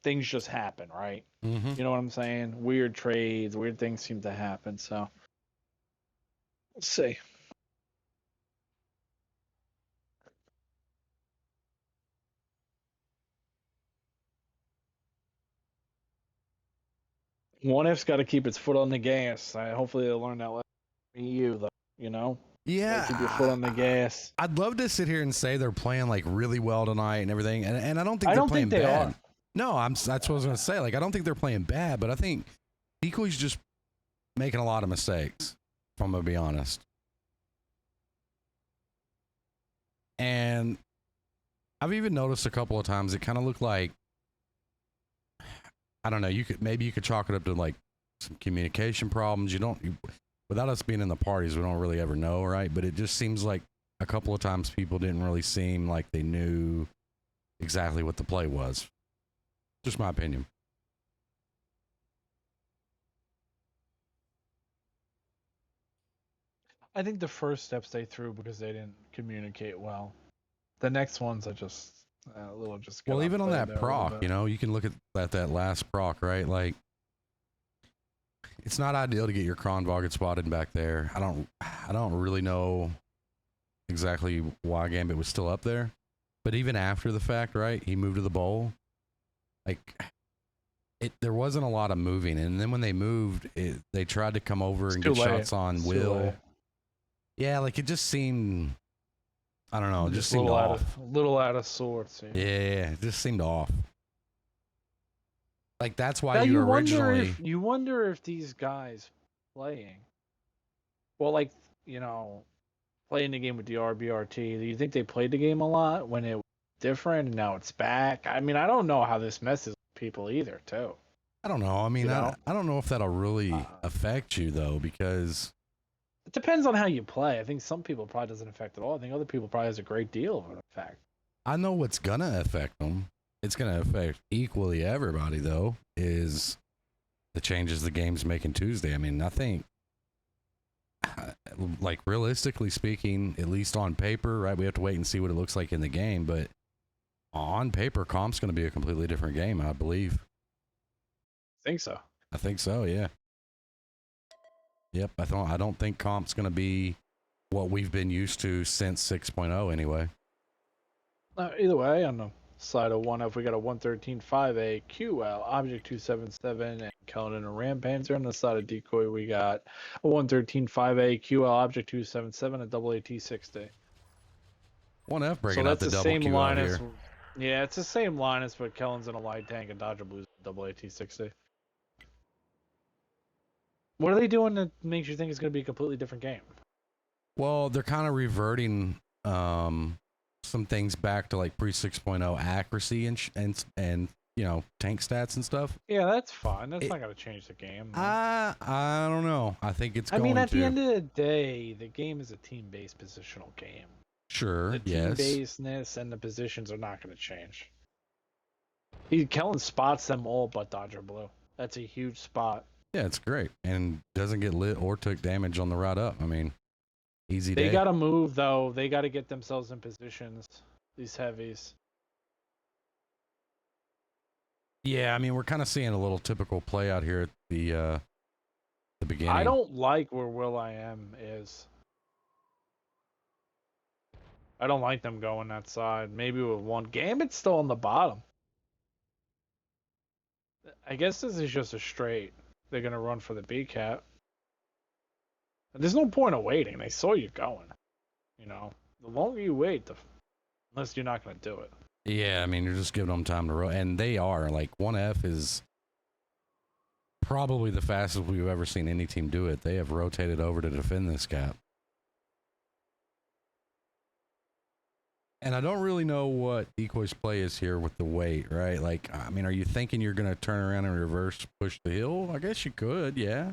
things just happen, right? Mm-hmm. You know what I'm saying? Weird trades, weird things seem to happen. So let's see. One F's got to keep its foot on the gas. Hopefully they'll learn that lesson from EU, though. Yeah, keep your foot on the gas. I'd love to sit here and say they're playing like really well tonight and everything, and I don't think they're playing they bad. Are. No, that's what I was gonna say. Like, I don't think they're playing bad, but I think Decoy's just making a lot of mistakes, if I'm gonna be honest. And I've even noticed a couple of times it kind of looked like, I don't know, you could chalk it up to like some communication problems. Without us being in the parties, we don't really ever know, right? But it just seems like a couple of times people didn't really seem like they knew exactly what the play was. Just my opinion. I think the first steps they threw because they didn't communicate well. The next ones are just a little just. Well, even on that proc, you can look at that last proc, right? Like, it's not ideal to get your Kronvåget spotted back there. I don't really know exactly why Gambit was still up there, but even after the fact, right? He moved to the bowl. Like, there wasn't a lot of moving, and then when they moved, they tried to come over and get shots on Will. Yeah, like it just seemed, I don't know, it just seemed off. A little out of sorts. Yeah, it just seemed off. Like, that's why you originally... You wonder if these guys playing, well, like, playing the game with the RBRT, do you think they played the game a lot when it was different and now it's back? I mean, I don't know how this messes with people either, too. I don't know. I mean, I don't know if that'll really affect you, though, because... It depends on how you play. I think some people probably doesn't affect at all. I think other people probably has a great deal of an effect. I know what's going to affect them. It's going to affect equally everybody, though, is the changes the game's making Tuesday. I mean, I think, like, realistically speaking, at least on paper, right, we have to wait and see what it looks like in the game, but on paper, Comp's going to be a completely different game, I believe. Think so. I think so, yeah. Yep, I don't think Comp's going to be what we've been used to since 6.0 anyway. Either way, on the side of 1F, we got a 113.5A QL, Object 277, and Kellen and a Ram Panzer. On the side of Decoy, we got a 113.5A QL, Object 277, a double AT-60. 1F breaking out the double QL here. Yeah, it's the same Linus, but Kellen's in a light tank and Dodger Blues double AT-60. What are they doing that makes you think it's going to be a completely different game? Well, they're kind of reverting some things back to like pre 6.0 accuracy and you know, tank stats and stuff. Yeah, that's fine. That's not going to change the game. I don't know. I think it's. I mean, at to. the end of the day, the game is a team-based positional game. Sure. The yes. team-basedness and the positions are not going to change. Kellen spots them all but Dodger Blue. That's a huge spot. Yeah, it's great and doesn't get lit or took damage on the ride up. I mean, easy day. They got to move though. They got to get themselves in positions. These heavies. Yeah, I mean, we're kind of seeing a little typical play out here at the beginning. I don't like where Will.i.am is. I don't like them going that side. Maybe with one. Gambit's still on the bottom. I guess this is just a straight. They're going to run for the B cap. There's no point of waiting. They saw you going. You know, the longer you wait, unless you're not going to do it. Yeah, I mean, you're just giving them time to roll. And they are. Like, 1F is probably the fastest we've ever seen any team do it. They have rotated over to defend this gap. And I don't really know what DECOY's play is here with the weight, right? Like, I mean, are you thinking you're going to turn around and reverse push the hill? I guess you could, yeah.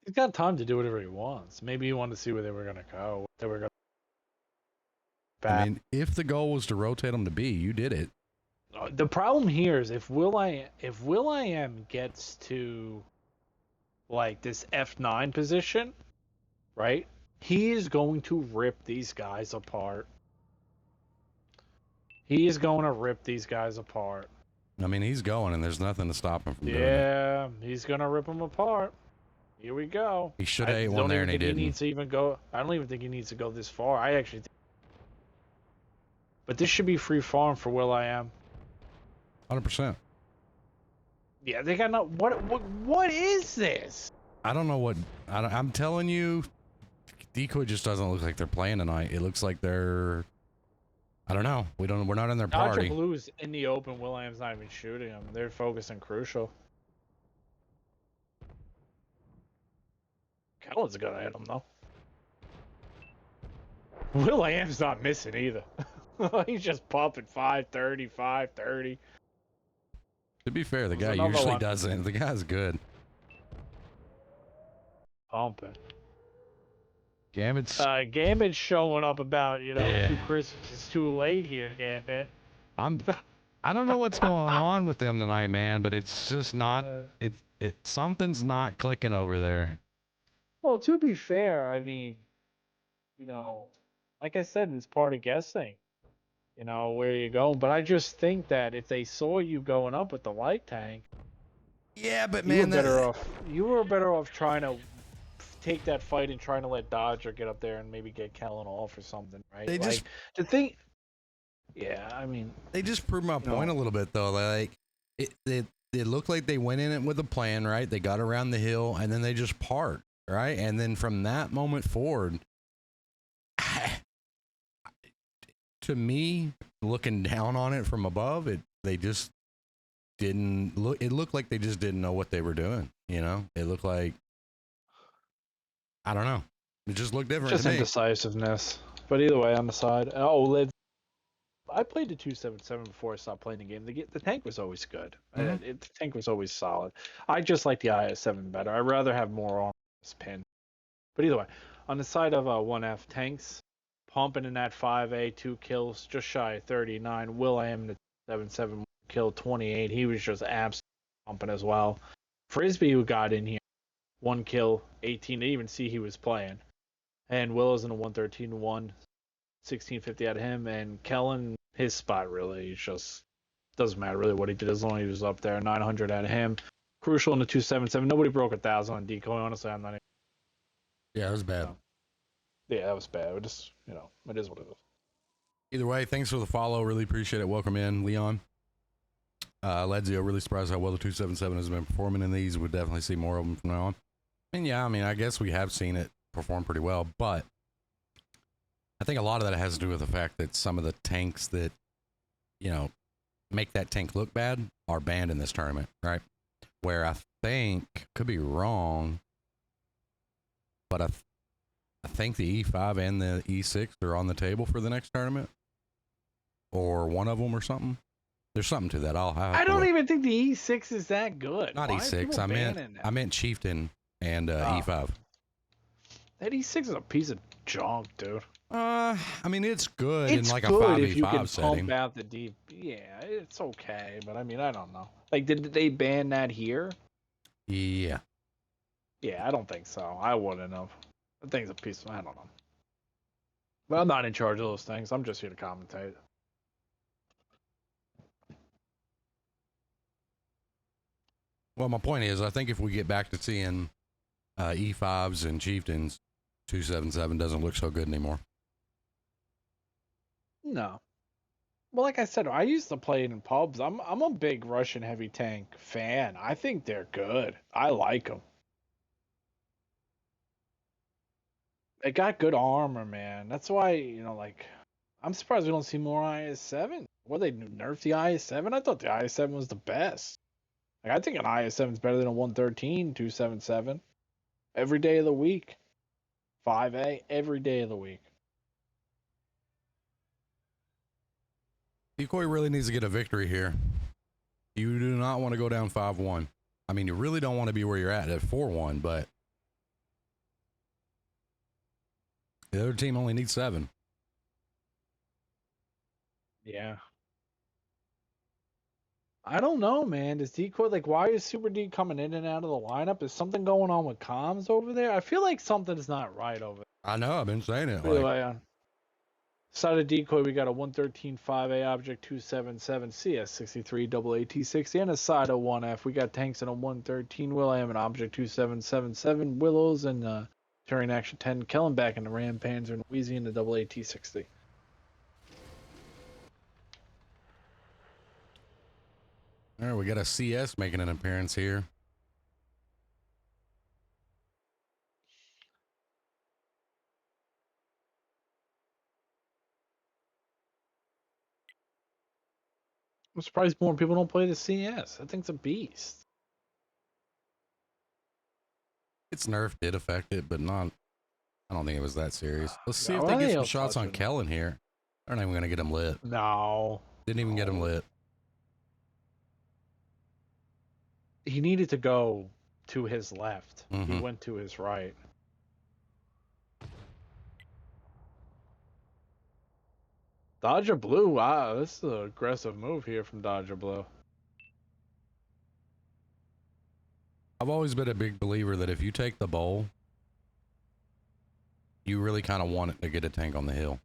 He's got time to do whatever he wants. Maybe he wanted to see where they were going to go. What they were going to. I mean, if the goal was to rotate them to B, you did it. The problem here is if Will.i.am gets to like this F9 position, right? He is going to rip these guys apart. He is going to rip these guys apart. I mean, he's going, and there's nothing to stop him from doing it. Yeah, he's going to rip them apart. Here we go. He should have ate one there, and he didn't. He needs to even go. I don't even think he needs to go this far. I actually think. But this should be free farm for Will.i.am. 100%. Yeah, they got no. What is this? I don't know what. I'm telling you, DECOY just doesn't look like they're playing tonight. It looks like they're. I don't know. We're not in their party. Dodger Blue's in the open. Will.i.am's not even shooting them. They're focusing crucial. Kellen's gonna hit him though. Will.i.am's not missing either. He's just pumping 530, 530. To be fair, the guy usually doesn't. The guy's good. Pumping. Gambit's showing up about, Yeah. two Christmases too late here, Gambit. I don't know what's going on with them tonight, man, but it's just not something's not clicking over there. Well, to be fair, I mean, like I said, it's part of guessing, where you're going. But I just think that if they saw you going up with the light tank, Yeah, but you man, were better off trying to take that fight and trying to let Dodger get up there and maybe get Kellen off or something, right? They just to think. Yeah, I mean, they just proved my point a little bit though. Like it looked like they went in it with a plan, right? They got around the hill and then they just parked, right? And then from that moment forward, to me, looking down on it from above, they just didn't look. It looked like they just didn't know what they were doing. It looked like, I don't know. It just looked different. Just to me. indecisiveness. But either way, on the side, I played the 277 before I stopped playing the game. The tank was always good. Mhm. The tank was always solid. I just like the IS-7 better. I'd rather have more on this pin. But either way, on the side of 1F, tanks pumping in that 5A, 2 kills, just shy of 39. Will.i.am in the 77 kill, 28. He was just absolutely pumping as well. Frisbee, who got in here, 1 kill, 18. Didn't even see he was playing. And Willow's in a 113-1, 1650 out of him. And Kellen, his spot really, just doesn't matter really what he did as long as he was up there. 900 out of him. Crucial in the 277. Nobody broke 1,000 on DECOY. Honestly, I'm not even. Yeah, it was bad. Yeah, that was bad. It just, it is what it is. Either way, thanks for the follow. Really appreciate it. Welcome in, Leon. Ledzio, really surprised how well the 277 has been performing in these. We'll definitely see more of them from now on. And yeah, I guess we have seen it perform pretty well, but I think a lot of that has to do with the fact that some of the tanks that, make that tank look bad are banned in this tournament, right? Where I think, could be wrong, but I think the E5 and the E6 are on the table for the next tournament, or one of them or something. There's something to that. I don't even think the E6 is that good. Not Why are E6. people banning that? I meant Chieftain and E5. That E6 is a piece of junk, dude. I mean, it's good It's in like a good if you can 5v5 setting. pump out the deep. Yeah, it's okay, but I mean, I don't know. Like, did they ban that here? Yeah. Yeah, I don't think so. I wouldn't have. The thing's a piece of, I don't know. But I'm not in charge of those things. I'm just here to commentate. Well, my point is, I think if we get back to seeing E5s and Chieftains, 277 doesn't look so good anymore. No. Well, like I said, I used to play it in pubs. I'm a big Russian heavy tank fan. I think they're good. I like them. They got good armor, man. That's why, you know, like, I'm surprised we don't see more IS-7. What, they nerfed the IS-7? I thought the IS-7 was the best. Like, I think an IS-7 is better than a 113 277 every day of the week. 5A every day of the week. DECOY really needs to get a victory here. You do not want to go down 5-1. I mean, you really don't want to be where you're at 4-1, but the other team only needs 7. Yeah. I don't know, man. Does DECOY, like, why is Super D coming in and out of the lineup? Is something going on with comms over there? I feel like something's not right over there. I know, I've been saying it. Anyway, on side of DECOY, we got a 113 5A object 277 CS63 AAT60, and a side of 1F. We got tanks in a 113 Will.i.am and object 2777 Willows and Turing Action 10 Kellen back in the Ram Panzer and Wheezy in the AAT60. All right, we got a CS making an appearance here. I'm surprised more people don't play the CS. That thing's a beast. Its nerf did affect it, but not. I don't think it was that serious. Let's see if No, they get they some don't shots touch on it. Kellen here. They're not even gonna get him lit. No. Didn't even get him lit. He needed to go to his left. He Mhm. went to his right. Dodger Blue, wow, this is an aggressive move here from Dodger Blue. I've always been a big believer that if you take the bowl, you really kind of want it to get a tank on the hill.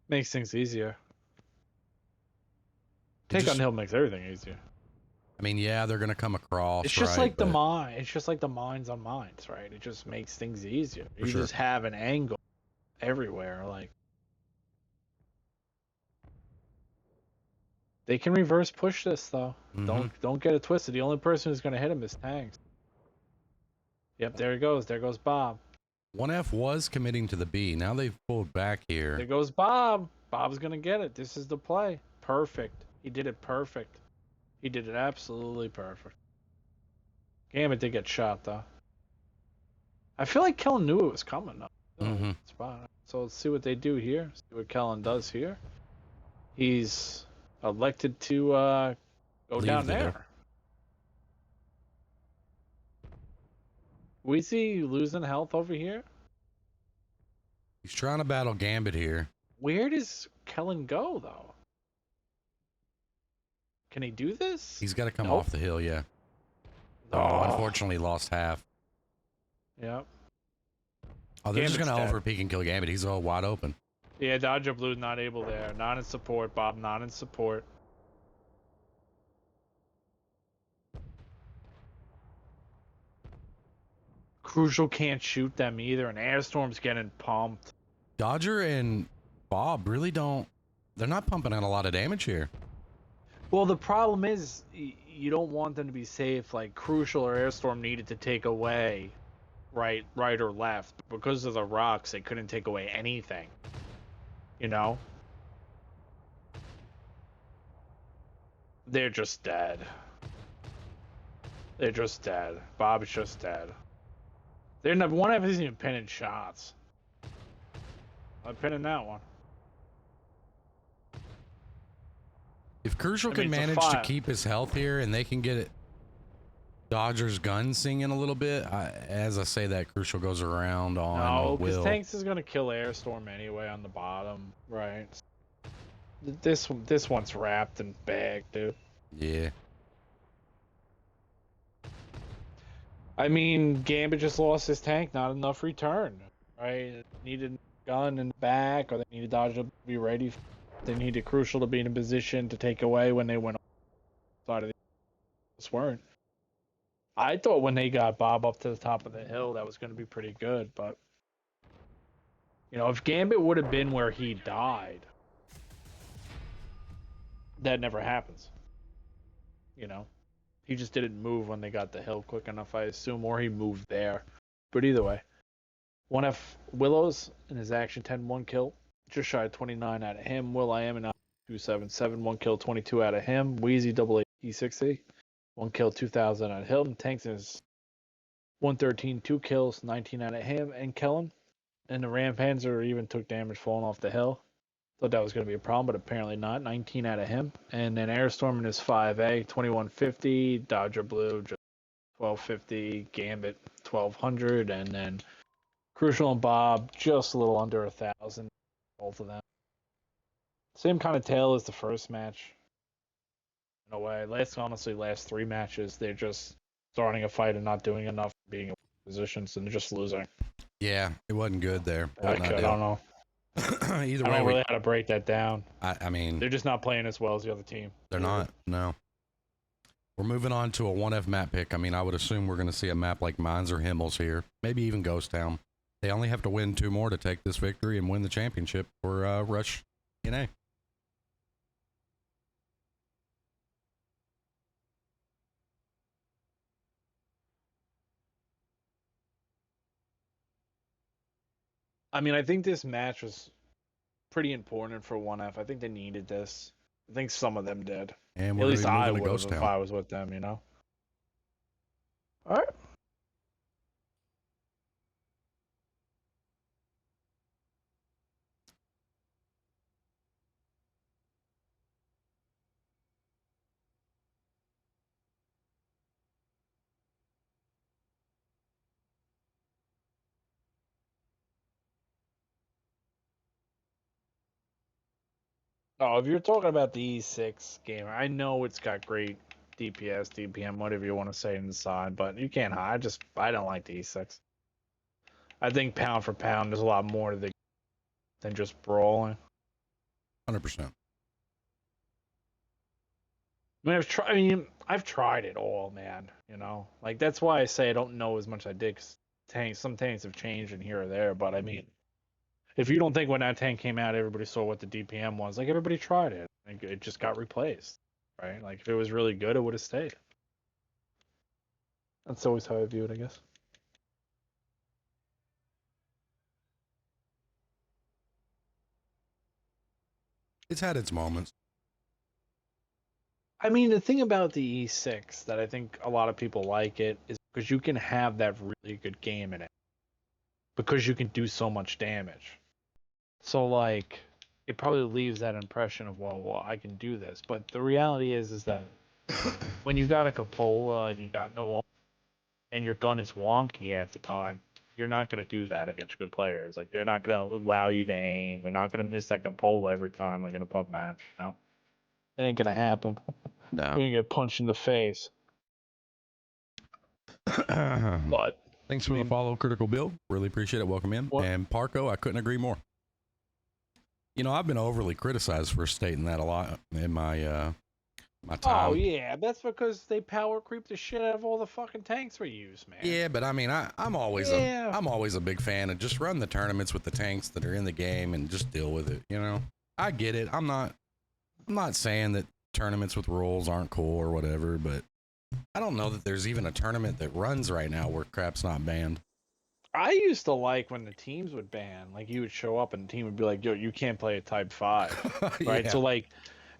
Makes things easier. Take just- on hill makes everything easier. I mean, yeah, they're gonna come across. It's just right, like the but- mine. It's just like the mines on mines, right? It just makes things easier. You sure. just have an angle everywhere. Like they can reverse push this though. Mhm. Don't get it twisted. The only person who's gonna hit him is tanks. Yep, there he goes. There goes Bob. 1F was committing to the B. Now they've pulled back here. There goes Bob. Bob's gonna get it. This is the play. Perfect. He did it perfect. He did it absolutely perfect. Gambit did get shot though. I feel like Kellen knew it was coming though. Mhm. Spot. So let's see what they do here. See what Kellen does here. He's elected to go Leave down there. there. We see losing health over here. He's trying to battle Gambit here. Where does Kellen go though? Can he do this? He's got to come Nope. off the hill, yeah. Oh. Unfortunately, lost half. Yep. Oh, they're just Gambit's going to dead. over peek and kill Gambit. He's all wide open. Yeah, Dodger Blue's not able there. Not in support, Bob. Not in support. Crucial can't shoot them either, and Airstorm's getting pumped. Dodger and Bob really don't. They're not pumping out a lot of damage here. Well, the problem is you don't want them to be safe. Like Crucial or Airstorm needed to take away right or left. Because of the rocks, they couldn't take away anything. You know? They're just dead. They're just dead. Bob is just dead. They're not, one of them isn't even pinning shots. I'm pinning that one. If Crucial I can mean, it's a manage to five. keep his health here and they can get it, Dodger's gun singing a little bit, as I say that, Crucial goes around on No, because Will. Tanks is gonna kill Airstorm anyway on the bottom, right? This one's wrapped and bagged, dude. Yeah. I mean, Gambit just lost his tank, not enough return, right? Needed gun in the back, or they needed Dodger to be ready. They needed Crucial to be in a position to take away when they went side of the just weren't. I thought when they got Bob up to the top of the hill, that was going to be pretty good, but you know, if Gambit would have been where he died, that never happens. You know, he just didn't move when they got the hill quick enough, I assume, or he moved there. But either way, 1F Willows in his action 10-1 kill, just shy of 29 out of him. Will I am in 277, 1 kill, 22 out of him. Wheezy double E60, 1 kill, 2000 out of him. Tanks is 113, 2 kills, 19 out of him and Kellen. And the Ram Panzer even took damage falling off the hill. Thought that was going to be a problem, but apparently not. 19 out of him. And then Airstorm in his 5A, 2150. Dodger Blue, just 1250. Gambit, 1200. And then Crucial and Bob, just a little under 1,000. Both of them. Same kind of tale as the first match. In a way. Last 3 matches, they're just starting a fight and not doing enough, being in positions, and just losing. Yeah, it wasn't good there. I don't know. Either I way, don't really how to break that down. I mean, They're just not playing as well as the other team. they're not. No. We're moving on to a 1F map pick. I mean, I would assume we're going to see a map like Mines or Himmel's here. Maybe even Ghost Town. They only have to win 2 more to take this victory and win the championship for Rush NA. I mean, I think this match was pretty important for 1F. I think they needed this. I think some of them did. And At we're least I moving to would Ghost if Town. I was with them, you know? All right. Oh, if you're talking about the E6 game, I know it's got great DPS, DPM, whatever you want to say inside, but you can't hide. I don't like the E6. I think pound for pound, there's a lot more to the than just brawling. 100%. I mean, I've tried it all, man. You know, like that's why I say I don't know as much as I did. 'Cause some tanks have changed in here or there, but I mean, if you don't think when that tank came out, everybody saw what the DPM was. Like everybody tried it. Like, it just got replaced, right? Like if it was really good, it would have stayed. That's always how I view it, I guess. It's had its moments. I mean, the thing about the E6 that I think a lot of people like it is because you can have that really good game in it. Because you can do so much damage. So, like, it probably leaves that impression of, well, I can do this. But the reality is that when you got a Cupola and you got no, and your gun is wonky at the time, you're not going to do that against good players. Like, they're not going to allow you to aim. They're not going to miss that Cupola every time, like in a pub match, you know? It ain't going to happen. No. You're going to get punched in the face. But Thanks for the follow, Critical Bill. Really appreciate it. Welcome in. What? And Parco, I couldn't agree more. You know, I've been overly criticized for stating that a lot in my my time. Oh yeah, that's because they power creep the shit out of all the fucking tanks we use, man. Yeah, but I mean, I'm always a big fan of just run the tournaments with the tanks that are in the game and just deal with it. You know, I get it. I'm not saying that tournaments with rules aren't cool or whatever, but I don't know that there's even a tournament that runs right now where crap's not banned. I used to like when the teams would ban, like you would show up and the team would be like, "Yo, you can't play a Type 5," right? Yeah. So like,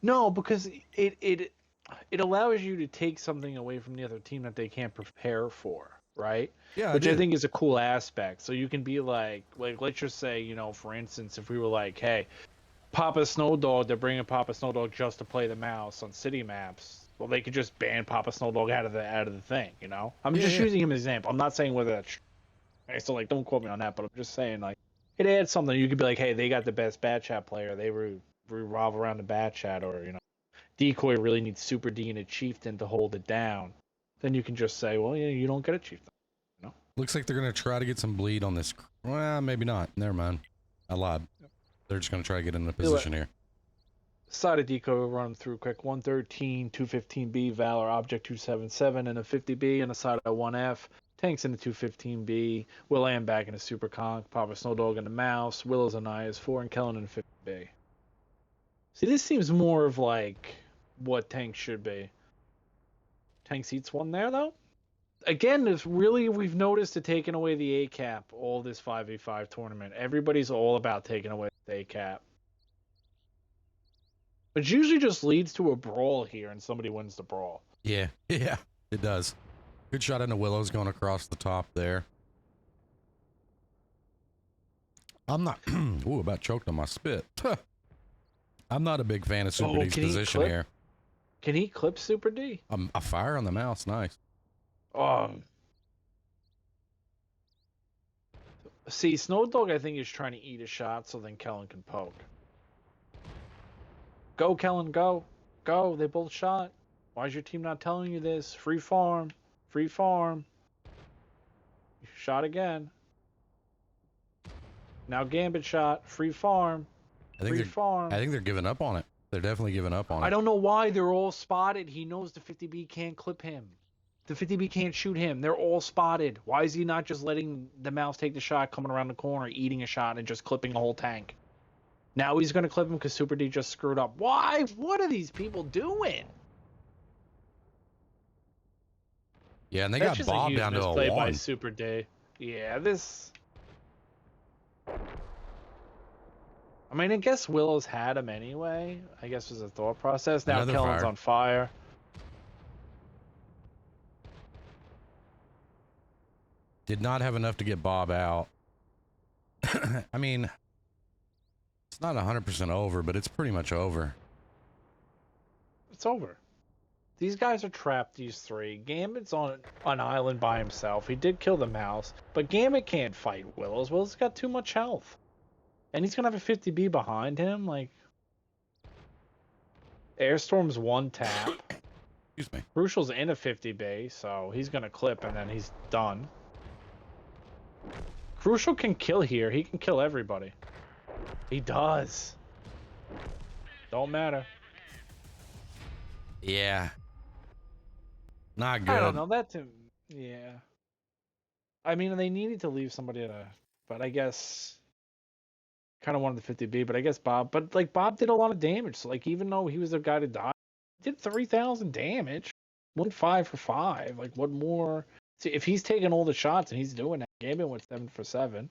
no, because it it allows you to take something away from the other team that they can't prepare for, right? Yeah, Which I do. think is a cool aspect. So you can be like let's just say, for instance, if we were like, hey, Papa Snowdog, they're bringing Papa Snowdog just to play the mouse on city maps. Well, they could just ban Papa Snowdog out of the thing, I'm Yeah, just yeah. using him as an example. I'm not saying whether that's right, so like don't quote me on that, but I'm just saying like it adds something. You could be like, hey, they got the best bat chat player. They revolve around the bat chat, or Decoy really needs Super D and a Chieftain to hold it down. Then you can just say, well, yeah, you don't get a Chieftain. Looks like they're gonna try to get some bleed on this. Well, maybe not. Never mind. I lied. They're just gonna try to get in a position here. Side of Decoy will run through quick 113, 215B, Valor Object 277, and a 50B, and a side of 1F. Tanks in the 215B, Will Am back in a Super Conk, Papa Snowdog in the Mouse, Willow's and IS4, and Kellen in the 50B. See, this seems more of like what Tank should be. Tank seats one there, though? Again, it's really, we've noticed it taking away the A cap all this 5v5 tournament. Everybody's all about taking away the A cap. It usually just leads to a brawl here and somebody wins the brawl. Yeah, yeah, it does. Good shot into Willows going across the top there. I'm not. Ooh, about choked on my spit. I'm not a big fan of Super D's position here. Can he clip Super D? A fire on the mouse, nice. See, Snowdog, I think, is trying to eat a shot so then Kellen can poke. Go, Kellen, go. Go, they both shot. Why is your team not telling you this? Free farm. Free farm. Shot again. Now Gambit shot. Free farm. Free farm. I think they're giving up on it. They're definitely giving up on it. I don't know why. They're all spotted. He knows the 50B can't clip him. The 50B can't shoot him. They're all spotted. Why is he not just letting the mouse take the shot, coming around the corner, eating a shot, and just clipping the whole tank? Now he's going to clip him because Super D just screwed up. Why? What are these people doing? Yeah, and they got Bob down to a play by 1. Super D. Yeah, this... I mean, I guess Willow's had him anyway. I guess was a thought process. Now Kellen's on fire. Did not have enough to get Bob out. I mean, it's not 100% over, but it's pretty much over. It's over. These guys are trapped, these three. Gambit's on an island by himself. He did kill the mouse, but Gambit can't fight Willows. Willows got too much health. And he's going to have a 50B behind him. Like, Airstorm's one tap. Excuse me. Crucial's in a 50B, so he's going to clip and then he's done. Crucial can kill here. He can kill everybody. He does. Don't matter. Yeah. Not good. I don't know. Yeah. I mean, they needed to leave somebody but I guess kind of wanted the 50B, but I guess Bob did a lot of damage. So like, even though he was the guy to die, he did 3,000 damage. Went 5 for 5. Like, what more? See, if he's taking all the shots and he's doing that, Gambit went 7 for 7.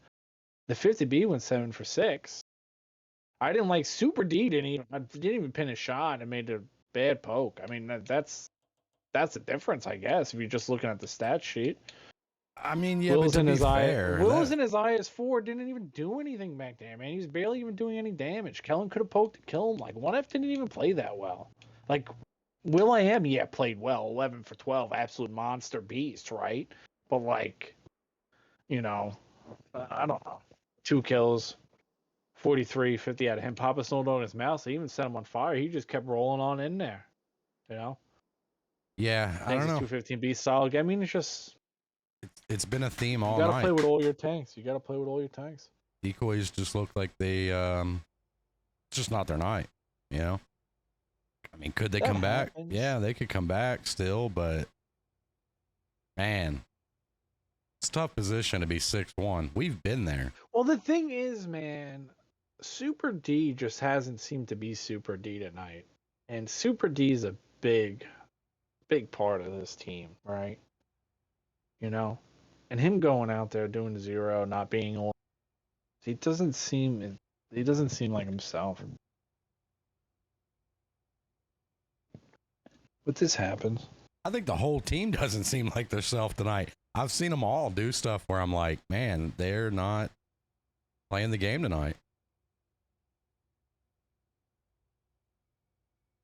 The 50B went 7 for 6. I didn't like Super D didn't even pin a shot and made a bad poke. I mean, that's the difference, I guess, if you're just looking at the stat sheet. I mean, yeah, Will's but to in be his fair, Will's in his IS4 didn't even do anything back there, man. He was barely even doing any damage. Kellen could have poked to kill him. Like, 1F didn't even play that well. Like, Will I Am, yeah, played well. 11 for 12, absolute monster beast, right? But, like, I don't know. 2 kills, 43, 50 out of him. Papa Snowdog in his mouse, they even set him on fire. He just kept rolling on in there, Yeah, I don't know. 215B solid. I mean, it's just... It's been a theme all night. You night. gotta play with all your tanks. Decoys just look like they, it's just not their night, I mean, could they come back? Yeah, they could come back still, but man, it's a tough position to be 6-1. We've been there. Well, the thing is, man, Super D just hasn't seemed to be Super D tonight. And Super D is a big part of this team, right? And him going out there doing 0, not being on, he doesn't seem like himself. But this happens. I think the whole team doesn't seem like themselves tonight. I've seen them all do stuff where I'm like, man, they're not playing the game tonight.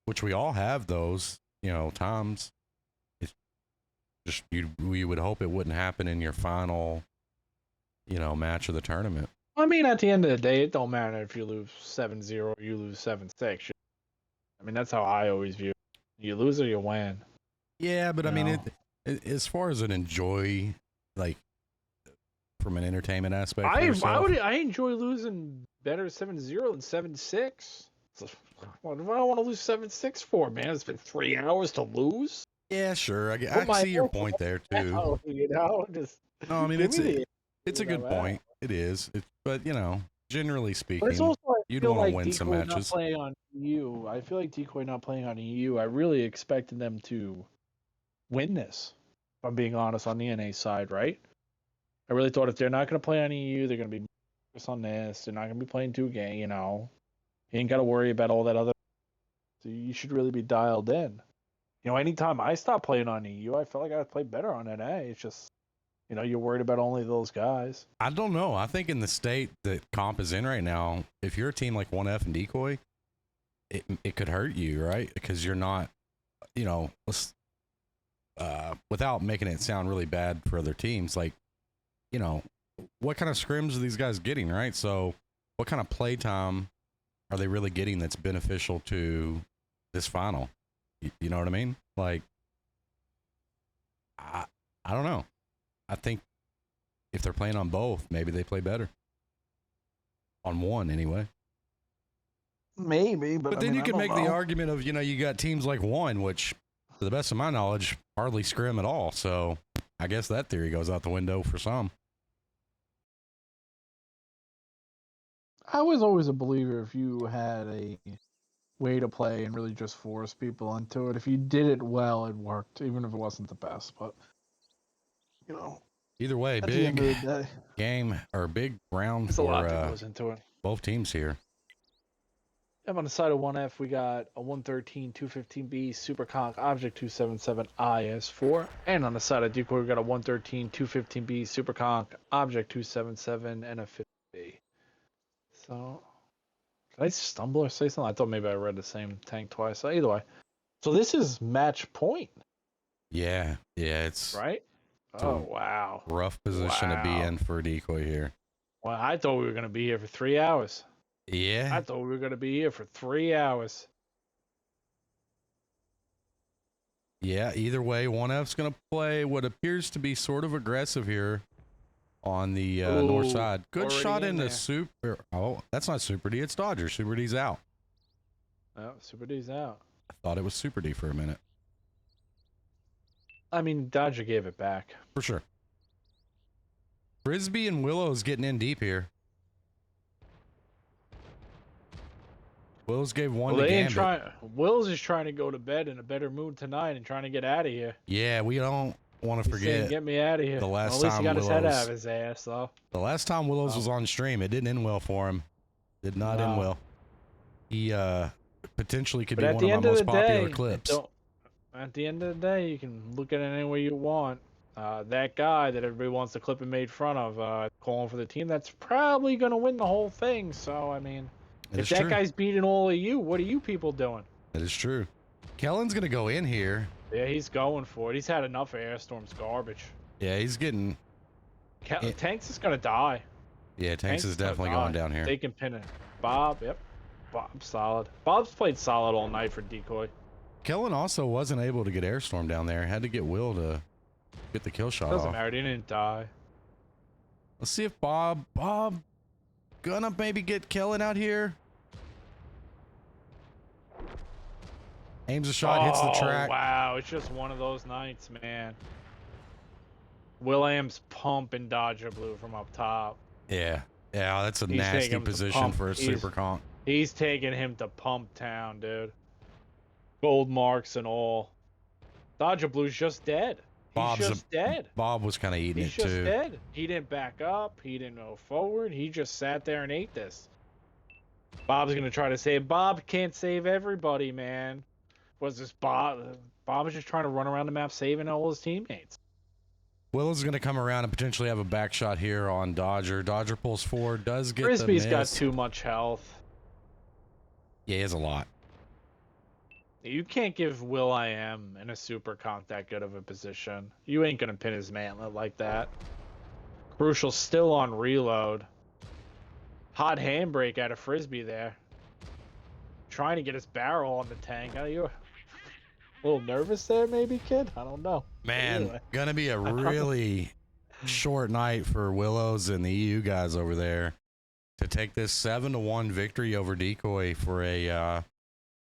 Which we all have those, times. It's just you would hope it wouldn't happen in your final, match of the tournament. I mean, at the end of the day, it don't matter if you lose 7-0 or you lose 7-6. I mean, that's how I always view it. You lose or you win. Yeah, but I mean, as far as an enjoy, like, from an entertainment aspect, I enjoy losing better 7-0 than 7-6. What do I want to lose 7-6 for, man? It's been 3 hours to lose. Yeah, sure. I see your point there too. No, I mean, it's a good point. It is. But generally speaking, you'd want to win some matches. Playing on EU. I feel like DECOY not playing on EU. I really expected them to win this. If I'm being honest, on the NA side, right? I really thought if they're not going to play on EU, they're going to be focused on this. They're not going to be playing 2K. You ain't got to worry about all that other. So you should really be dialed in. Anytime I stop playing on EU, I felt like I play better on NA. It's just, you're worried about only those guys. I don't know. I think in the state that comp is in right now, if you're a team like 1F and DECOY, it could hurt you, right? Because you're not, without making it sound really bad for other teams, like, what kind of scrims are these guys getting, right? So what kind of play time are they really getting that's beneficial to this final? You know what I mean? Like, I don't know. I think if they're playing on both, maybe they play better. On one, anyway. Maybe, but then you can make the argument of, you got teams like one, which, to the best of my knowledge, hardly scrim at all. So I guess that theory goes out the window for some. I was always a believer if you had a way to play and really just force people into it. If you did it well, it worked, even if it wasn't the best. But, either way, big game or big round There's for a lot that goes into it. Both teams here. On the side of 1F, we got a 113 215B Super Conch Object 277 IS4. And on the side of DECOY, we got a 113 215B Super Conch Object 277 and a 50B. So, did I stumble or say something? I thought maybe I read the same tank twice. So either way. So this is match point. Yeah, it's right. Oh wow, rough position to be in for DECOY here. Well, I thought we were gonna be here for 3 hours. Yeah, I thought we were gonna be here for 3 hours. Yeah, either way, 1F's gonna play what appears to be sort of aggressive here on the north side. Good shot into Super. Oh, that's not Super D. It's Dodger. Super D's out. Oh, Super D's out. I thought it was Super D for a minute. I mean, Dodger gave it back. For sure. Frisbee and Willow's getting in deep here. Wills gave one to Gambit. Wills is trying to go to bed in a better mood tonight and trying to get out of here. Yeah, we don't want to forget. Saying, get me out of here. The last at least time he got Willows, his head out of his ass, though. The last time Willows was on stream, it didn't end well for him. Did not end well. He potentially could be one of my most popular clips. At the end of the day, you can look at it any way you want. That guy that everybody wants to clip and made fun of, calling for the team, that's probably going to win the whole thing. So, I mean, if that guy's beating all of you, what are you people doing? That is true. Kellen's going to go in here. Yeah, he's going for it. He's had enough of Airstorm's garbage. Yeah, he's getting... Tanks is going to die. Yeah, Tanks is definitely going down here. They can pin it. Bob, yep. Bob's solid. Bob's played solid all night for DECOY. Kellen also wasn't able to get Airstorm down there. Had to get Will to get the kill shot off. Doesn't matter. He didn't die. Let's see if Bob gonna maybe get Kellen out here. Aims a shot, hits the track. Wow, it's just one of those nights, man. Williams pumping Dodger Blue from up top. Yeah, that's a nasty position for a Super Conch. He's taking him to Pump Town, dude. Gold marks and all. Dodger Blue's just dead. He's just dead. Bob was kind of eating it too. He's just dead. He didn't back up. He didn't go forward. He just sat there and ate this. Bob's going to try to save. Bob can't save everybody, man. Was this Bob? Bob was just trying to run around the map saving all his teammates. Willows is going to come around and potentially have a back shot here on Dodger. Dodger pulls forward, does get Frisbee's the got miss. too much health. Yeah, he has a lot. You can't give Will.i.am in a super comp that good of a position. You ain't gonna pin his mantlet like that. Crucial still on reload. Hot handbrake out of Frisbee there. Trying to get his barrel on the tank. Are you a little nervous there, maybe, kid? I don't know. Man, Anyway. gonna be a really short night for Willows and the EU guys over there to take this 7-1 victory over Decoy for a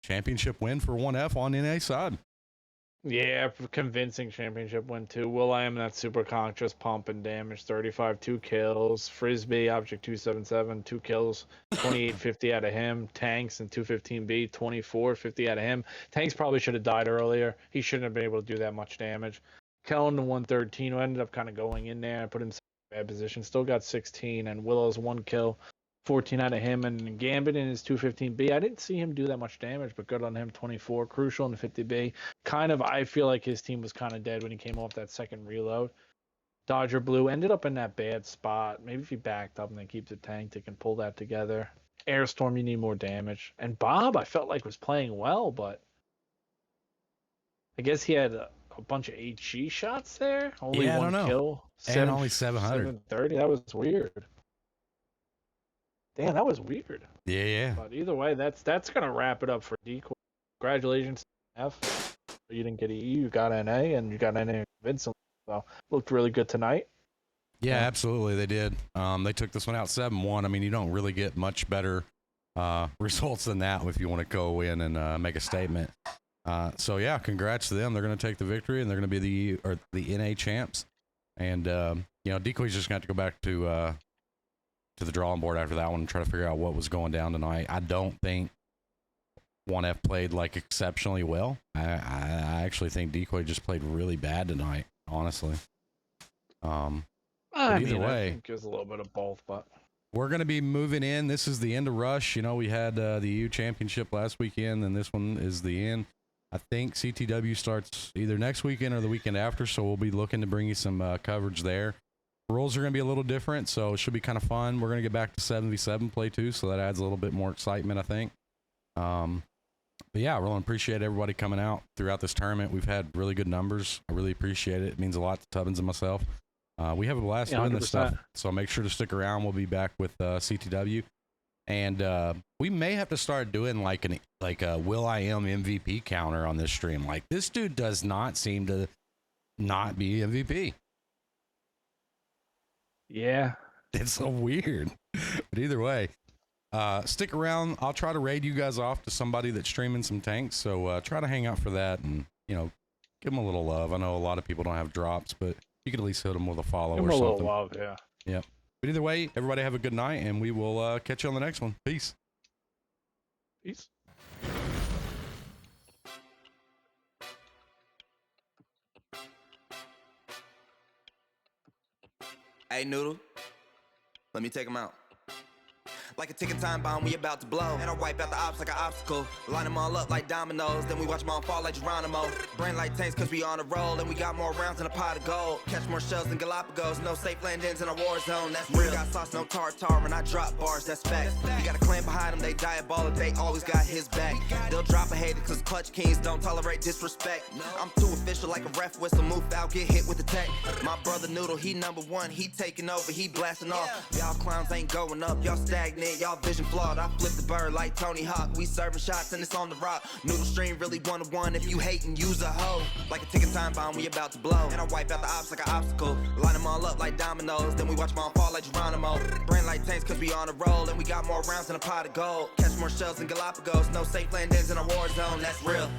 championship win for 1F on NA side. Yeah, convincing championship win too. Will.i.am that super conk just pumping damage. 35, 2 kills. Frisbee, Object 277, 2 kills. 2850 out of him. Tanks and 215B, 2450 out of him. Tanks probably should have died earlier. He shouldn't have been able to do that much damage. Kellen the 113 who ended up kind of going in there, put himself in a bad position. Still got 16, and Willow's 1 kill. 14 out of him, and Gambit in his 215B. I didn't see him do that much damage, but good on him. 24, Crucial in the 50B. Kind of, I feel like his team was kind of dead when he came off that second reload. Dodger Blue ended up in that bad spot. Maybe if he backed up and then keeps it tanked, they can pull that together. Airstorm, you need more damage. And Bob, I felt like was playing well, but I guess he had a bunch of HG shots there. Only Yeah, I one don't know. kill. And only 700. 730. That was weird. Damn, that was weird. Yeah. But either way, that's gonna wrap it up for Decoy. Congratulations, F. You didn't get EU, you got NA, and you got NA convincingly. So looked really good tonight. Yeah, absolutely, they did. They took this one out 7-1. I mean, you don't really get much better results than that if you want to go in and make a statement. So yeah, congrats to them. They're going to take the victory, and they're going to be the NA champs. And Decoy's just going to have to go back to the drawing board after that one and try to figure out what was going down tonight. I don't think 1F played like exceptionally well. I actually think Decoy just played really bad tonight, honestly. Either way, I think it was a little bit of both, but we're going to be moving in. This is the end of Rush. You know, we had the EU championship last weekend, and this one is the end. I think CTW starts either next weekend or the weekend after, so we'll be looking to bring you some coverage there. Rules are going to be a little different, so it should be kind of fun. We're going to get back to 7v7 play too, so that adds a little bit more excitement, I think. But yeah, I really appreciate everybody coming out throughout this tournament. We've had really good numbers. I really appreciate it. It means a lot to Tubbins and myself. We have a blast doing this stuff, so make sure to stick around. We'll be back with CTW, and we may have to start doing like a Will.i.am MVP counter on this stream. Like, this dude does not seem to not be MVP. yeah. It's so weird. But either way, stick around. I'll try to raid you guys off to somebody that's streaming some tanks. So try to hang out for that and, give them a little love. I know a lot of people don't have drops, but you can at least hit them with a follow or Give him a something. little love, yeah. Yep. But either way, everybody have a good night, and we will catch you on the next one. Peace. Peace. Hey, Noodle, let me take him out. Like a ticking time bomb, we about to blow. And I wipe out the ops like an obstacle. Line them all up like dominoes. Then we watch them all fall like Geronimo. Brain like tanks cause we on a roll. And we got more rounds than a pot of gold. Catch more shells than Galapagos. No safe landings in a war zone. That's real. Got sauce, no tartar. And I drop bars, that's facts. You got a clan behind them, they diabolic. They always got his back. They'll drop a hater cause clutch kings don't tolerate disrespect. I'm too official like a ref whistle. Move out, get hit with the tech. My brother Noodle, he #1. He taking over, he blasting off. Y'all clowns ain't going up. Y'all stagnant. Y'all vision flawed. I flip the bird like Tony Hawk. We serving shots and it's on the rock. Noodle stream really 1-1. If you hatin', use a hoe. Like a ticking time bomb, we about to blow. And I wipe out the ops like an obstacle. Line them all up like dominoes. Then we watch them all fall like Geronimo. Brain like tanks cause we on a roll. And we got more rounds than a pot of gold. Catch more shells than Galapagos. No safe landings in a war zone. That's real.